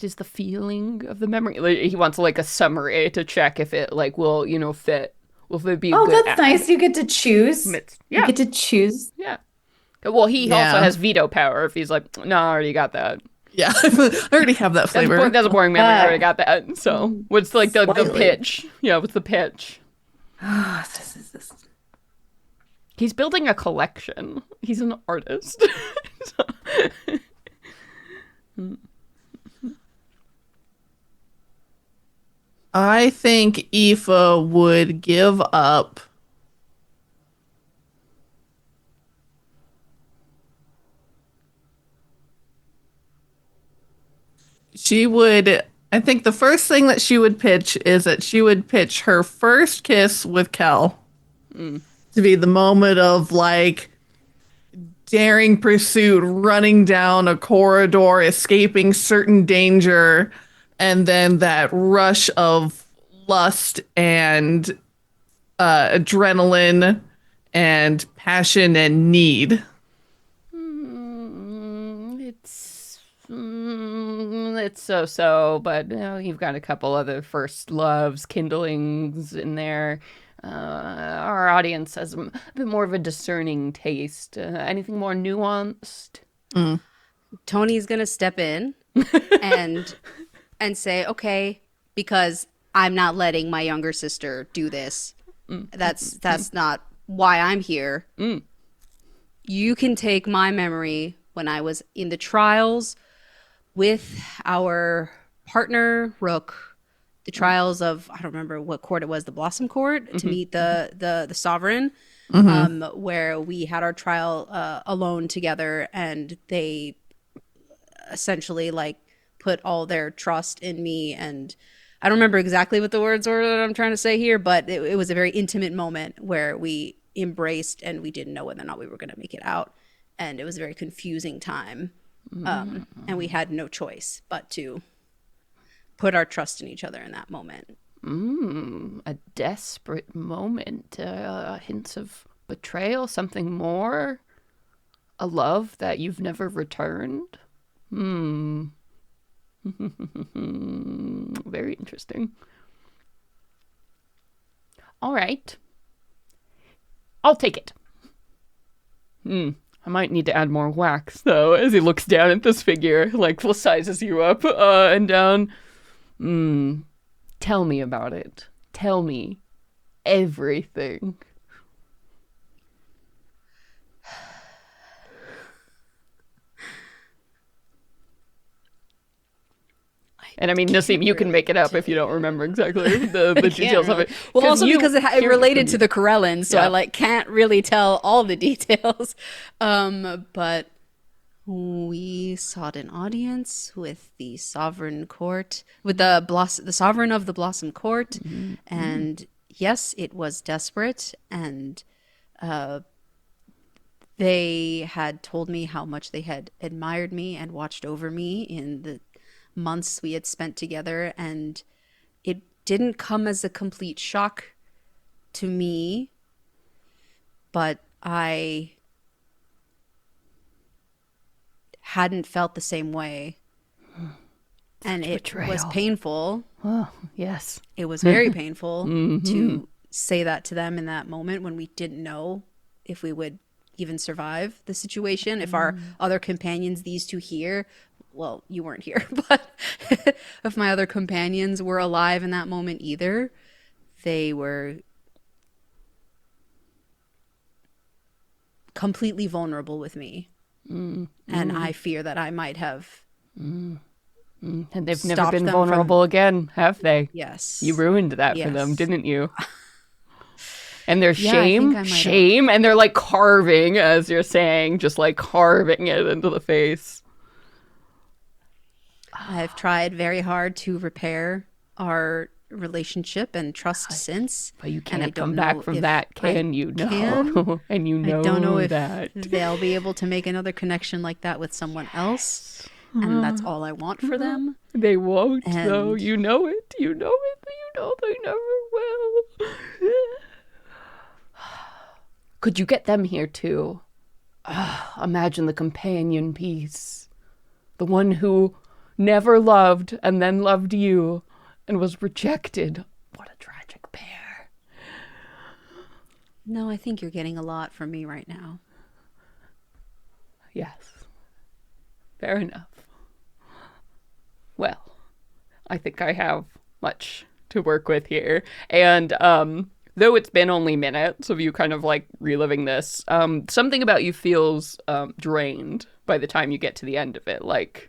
is the feeling of the memory? Like, he wants like a summary to check if it like will fit. Will it be?
Oh,
good
that's nice. You get to choose.
Yeah.
You get to choose.
Yeah. Well, he also
Yeah.
has veto power if he's like, no, I already got that.
Yeah, I already have that flavor.
That's a boring memory. I already got that. So what's like the
Slightly.
pitch? Yeah, what's the pitch?
This.
He's building a collection. He's an artist.
I think Aoife would give up I think the first thing that she would pitch is that she would pitch her first kiss with Kel to be the moment of like daring pursuit, running down a corridor, escaping certain danger, and then that rush of lust and adrenaline and passion and need.
It's so, but you've got a couple other first loves, kindlings in there. Our audience has a bit more of a discerning taste. Anything more nuanced?
Tony's gonna step in and say, okay, because I'm not letting my younger sister do this. That's not why I'm here. You can take my memory when I was in the trials with our partner Rook, the trials of, I don't remember what court it was, the Blossom Court, to meet the sovereign, where we had our trial alone together, and they essentially like put all their trust in me. And I don't remember exactly what the words were that I'm trying to say here, but it was a very intimate moment where we embraced and we didn't know whether or not we were going to make it out. And it was a very confusing time. And we had no choice but to put our trust in each other in that moment.
A desperate moment. Hints of betrayal, something more? A love that you've never returned? Very interesting. All right. I'll take it. I might need to add more wax, though, as he looks down at this figure, like, sizes you up and down. Tell me about it. Tell me everything. And I mean, Nassim, you can make it up if you don't remember exactly the details of it.
Well, also because it related to
the
the Corellans, so I can't really tell all the details. But we sought an audience with the sovereign court, with the sovereign of the Blossom Court, and yes, it was desperate, and they had told me how much they had admired me and watched over me in the months we had spent together, and it didn't come as a complete shock to me, but I hadn't felt the same way. And it was painful.
Oh, yes.
It was very painful to say that to them in that moment when we didn't know if we would even survive the situation, if our other companions, these two here, well, you weren't here, but if my other companions were alive in that moment either, they were completely vulnerable with me. And I fear that I might have
and they've never been vulnerable again, have they?
Yes.
You ruined that for them, didn't you? And there's
Yeah,
shame, and they're like carving, as you're saying, just like carving it into the face.
I've tried very hard to repair our relationship and trust since.
But you can't come back from that, can you? No. And you know
I don't know if
that.
they'll be able to make another connection like that with someone else. And that's all I want for them.
They won't, though. You know it. You know it. You know they never will. Could you get them here, too? Imagine the companion piece. The one who never loved and then loved you and was rejected. What a tragic pair.
No, I think you're getting a lot from me right now.
Yes. Fair enough. Well, I think I have much to work with here. And though it's been only minutes of you kind of like reliving this, something about you feels drained by the time you get to the end of it. Like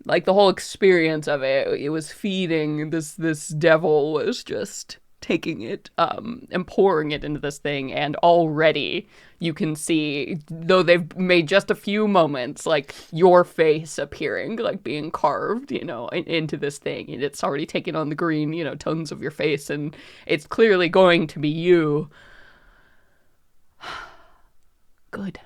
the whole experience of it was feeding this devil was just taking it and pouring it into this thing. And already you can see, though they've made just a few moments, like your face appearing, like being carved, into this thing. And it's already taken on the green, tones of your face. And it's clearly going to be you. Good.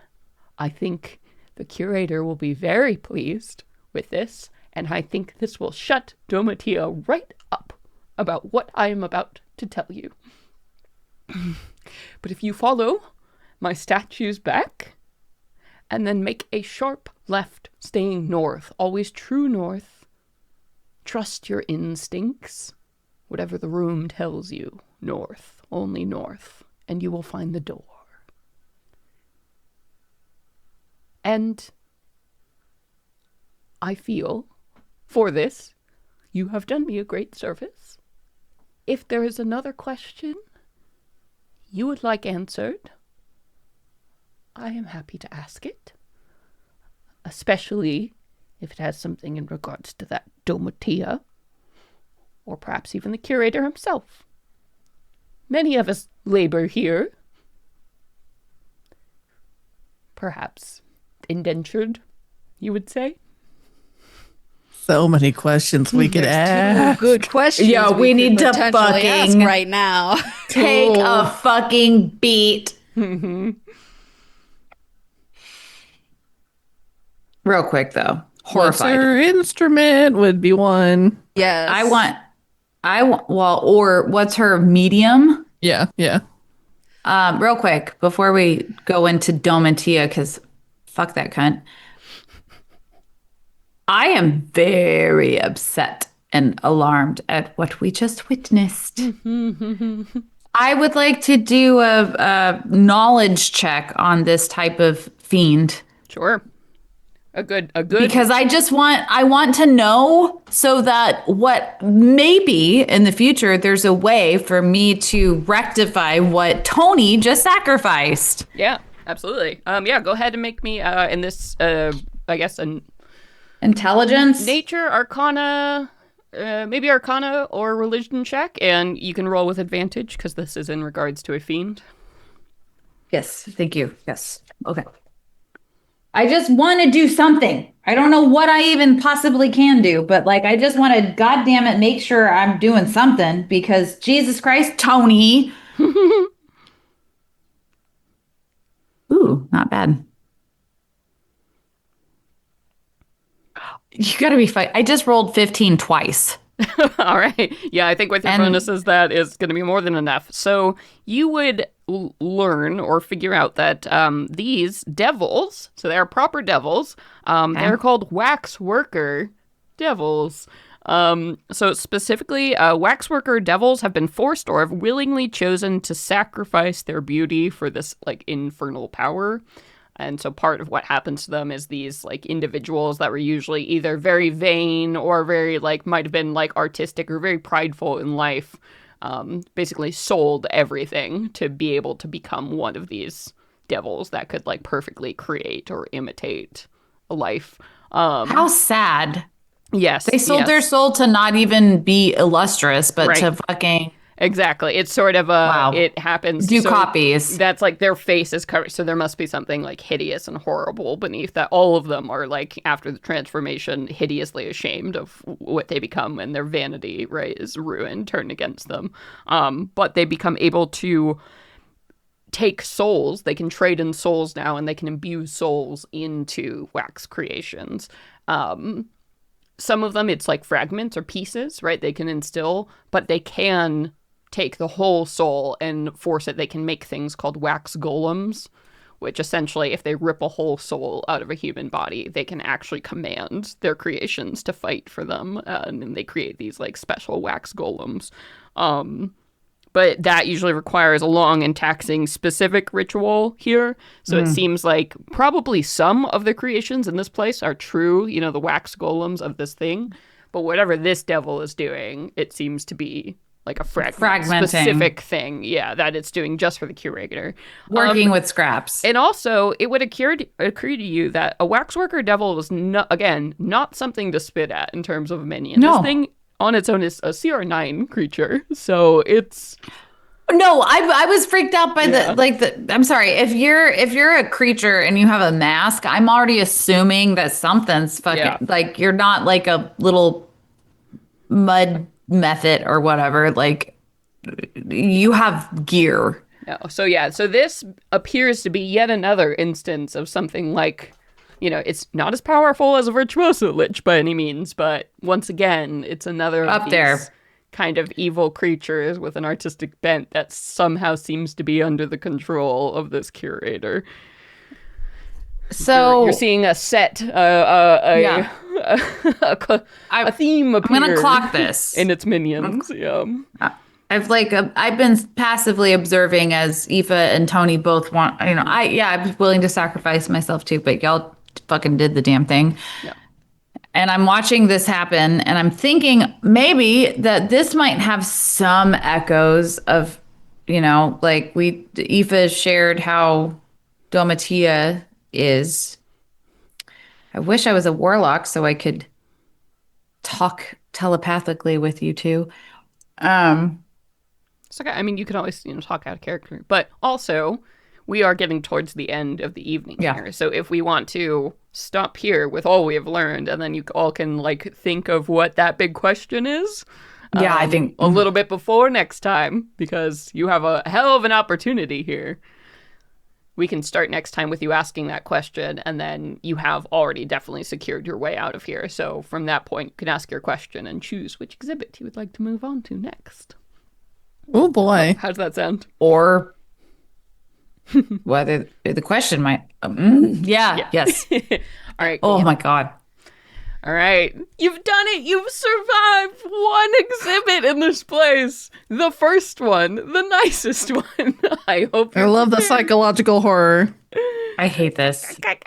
I think the curator will be very pleased with this, and I think this will shut Domitia right up about what I am about to tell you. But if you follow my statues back, and then make a sharp left, staying north, always true north, trust your instincts, whatever the room tells you, north, only north, and you will find the door. And I feel, for this, you have done me a great service. If there is another question you would like answered, I am happy to ask it. especially if it has something in regards to that Domitia, or perhaps even the curator himself. Many of us labor here. Perhaps indentured, you would say?
So many questions we could ask.
Good question.
Yeah, we need to
ask
fucking-
right now.
Take a fucking beat. Real quick though.
What's
Horrified.
her instrument would be one.
Yes.
Well, or what's her medium?
Yeah, yeah.
Real quick, before we go into Domitia, because fuck that cunt. I am very upset and alarmed at what we just witnessed. I would like to do a knowledge check on this type of fiend.
Sure. A good.
Because I want to know so that what maybe in the future there's a way for me to rectify what Tony just sacrificed.
Yeah, absolutely. Yeah, go ahead and make me in this. I guess an
Intelligence.
nature, arcana, maybe arcana or religion check, and you can roll with advantage because this is in regards to a fiend.
Yes, thank you. Yes. Okay. I just want to do something. I don't know what I even possibly can do, but like I just want to, goddamn it, make sure I'm doing something because Jesus Christ, Tony. Ooh, not bad. You gotta be fine. I just rolled 15 twice.
All right. Yeah, I think with your bonuses, that is going to be more than enough. So you would learn or figure out that these devils, so they're proper devils, they're called waxworker devils. So specifically, waxworker devils have been forced or have willingly chosen to sacrifice their beauty for this like infernal power. And so part of what happens to them is these like individuals that were usually either very vain or very like might have been like artistic or very prideful in life, basically sold everything to be able to become one of these devils that could like perfectly create or imitate a life.
How sad.
Yes.
They sold their soul to not even be illustrious, but to fucking...
Exactly. It's sort of it happens.
Do copies.
That's like their face is covered. So there must be something like hideous and horrible beneath that. All of them are like after the transformation, hideously ashamed of what they become and their vanity, right, is ruined, turned against them. But they become able to take souls. They can trade in souls now and they can imbue souls into wax creations. Some of them, it's like fragments or pieces, right? They can instill, but they can take the whole soul and force it. They can make things called wax golems, which essentially, if they rip a whole soul out of a human body, they can actually command their creations to fight for them. And then they create these like special wax golems. But that usually requires a long and taxing specific ritual here. So it seems like probably some of the creations in this place are true, you know, the wax golems of this thing. But whatever this devil is doing, it seems to be like a
fragmenting
specific thing. Yeah, that it's doing just for the curator.
Working with scraps.
And also, it would occur to you that a waxworker devil was, not something to spit at in terms of a minion.
No.
This thing on its own is a CR9 creature, so it's...
No, I was freaked out by I'm sorry, if you're a creature and you have a mask, I'm already assuming that something's fucking like you're not like a little mud method or whatever, like you have gear.
No. So this appears to be yet another instance of something like, you know, it's not as powerful as a Virtuoso Lich by any means, but once again, it's another of
up
these
there
kind of evil creatures with an artistic bent that somehow seems to be under the control of this curator.
So
you're seeing a set, a theme appear.
I'm gonna clock this
in its minions.
I've been passively observing as Aoife and Tony both want. You know, I was willing to sacrifice myself too, but y'all fucking did the damn thing.
Yeah.
And I'm watching this happen, and I'm thinking maybe that this might have some echoes of, you know, like Aoife shared how Domitia is. I wish I was a warlock so I could talk telepathically with you two.
It's okay. I mean, you can always, talk out of character. But also, we are getting towards the end of the evening
Yeah.
here. So if we want to stop here with all we have learned, and then you all can, think of what that big question is.
Yeah, I think
A little bit before next time, because you have a hell of an opportunity here. We can start next time with you asking that question, and then you have already definitely secured your way out of here. So from that point, you can ask your question and choose which exhibit you would like to move on to next.
Oh boy.
How does that sound?
or whether the question might. Yes.
All right.
Oh
Cool.
my God.
All right. You've done it. You've survived one exhibit in this place. The first one. The nicest one. I hope
I
you're
love the
prepared.
psychological horror.
I hate this. Like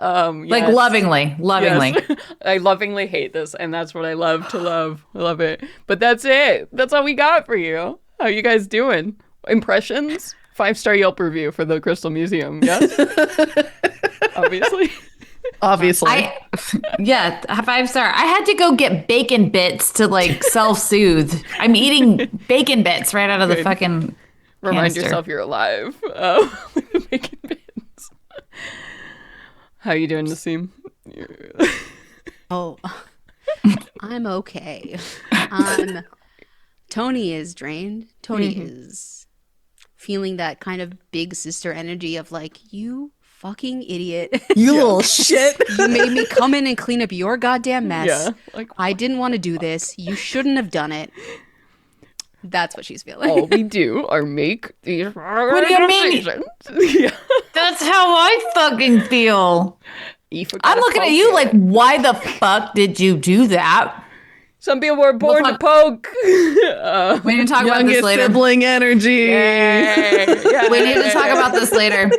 Yes.
lovingly.
Yes. I lovingly hate this, and that's what I love to love. I love it. But that's it. That's all we got for you. How you guys doing? Impressions? 5-star Yelp review for the Crystal Museum. Yes? Obviously.
Obviously.
Yeah, 5-star. I had to go get bacon bits to self-soothe. I'm eating bacon bits right out of the
Good.
fucking
Remind
canister.
yourself you're alive. Making bins. How you doing, Nassim?
Oh, I'm okay. Tony is drained. Tony is feeling that kind of big sister energy of you fucking idiot.
You little shit.
You made me come in and clean up your goddamn mess.
Yeah.
I didn't want to do this. You shouldn't have done it. That's what she's feeling.
All we do are make these. What
do you mean?
Yeah.
That's how I fucking feel.
You forgot
I'm
to
looking at
poke
you
it.
like, why the fuck did you do that?
Some people were born to
fuck-
poke.
We need to talk about this
Youngest
later.
sibling energy.
We need to talk about this later.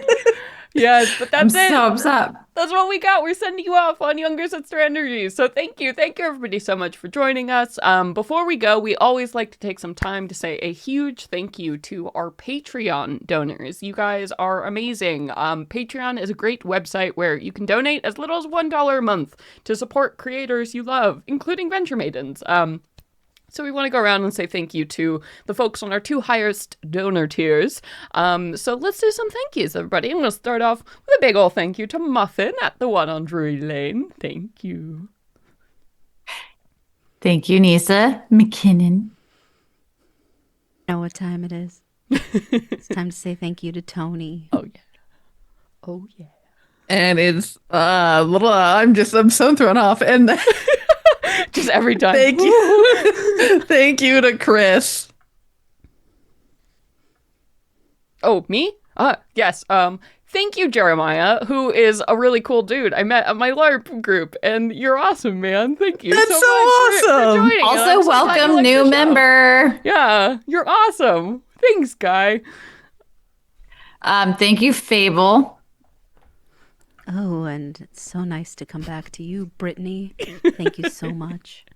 Yes, but
I'm
that's it.
so upset.
That's what we got. We're sending you off on Younger Sister Energy. So thank you. Thank you, everybody, so much for joining us. Before we go, we always like to take some time to say a huge thank you to our Patreon donors. You guys are amazing. Patreon is a great website where you can donate as little as $1 a month to support creators you love, including Venture Maidens. So we want to go around and say thank you to the folks on our 2 highest donor tiers. So let's do some thank yous, everybody. I'm going to start off with a big ol' thank you to Muffin at the one on Drury Lane. Thank you.
Thank you, Nisa McKinnon.
Know what time it is? It's time to say thank you to Tony.
Oh, yeah. Oh, yeah.
And it's I'm so thrown off. And
Just every time.
thank you. Thank you to Chris.
Oh, me? Yes. Thank you, Jeremiah, who is a really cool dude. I met at my LARP group, and you're awesome, man. Thank you
That's
so
so
much for
awesome.
joining. I'm
Also,
so glad you
welcome
like
new
the show.
member.
Yeah, you're awesome. Thanks, guy.
Thank you, Fable.
Oh, and it's so nice to come back to you, Brittany. Thank you so much.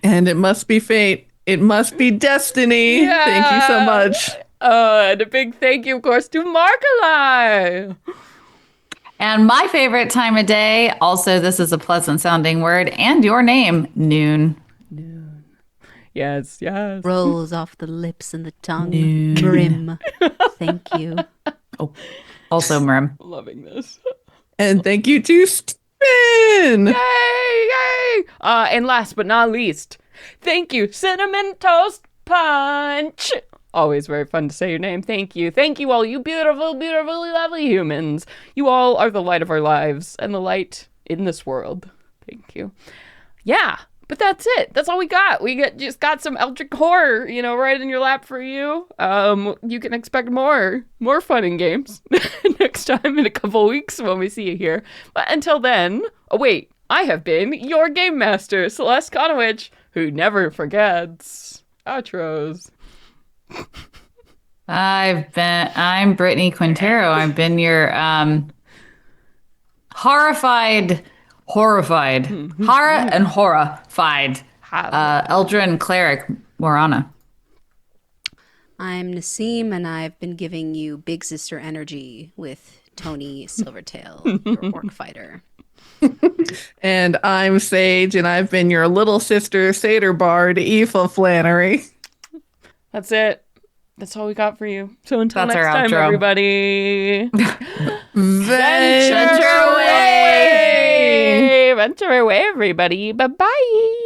And it must be fate. It must be destiny.
Yeah.
Thank you so much.
And a big thank you, of course, to Markali.
And my favorite time of day, also, this is a pleasant sounding word, and your name, Noon.
Yes, yes.
Rolls off the lips and the tongue. Brim. Thank you.
Also, Mrim.
Loving this.
And thank you to Stephen.
Yay, yay! And last but not least, thank you, Cinnamon Toast Punch. Always very fun to say your name. Thank you. Thank you all, you beautiful, beautifully lovely humans. You all are the light of our lives and the light in this world. Thank you. Yeah, but that's it. That's all we got. Just got some eldritch horror, right in your lap for you. You can expect more fun and games next time in a couple weeks when we see you here. But until then, I have been your game master, Celeste Conowitch, who never forgets outros.
I'm Brittany Quintero. I've been your horror and horrified Eldrin cleric Morana.
I'm Nassim, and I've been giving you big sister energy with Tony Silvertail, your orc fighter.
And I'm Sage, and I've been your little sister, Satyr Bard, Aoife Flannery.
That's it. That's all we got for you. So until
That's
next
our
time,
outro.
everybody.
Venture
away! Venture away, everybody. Bye-bye.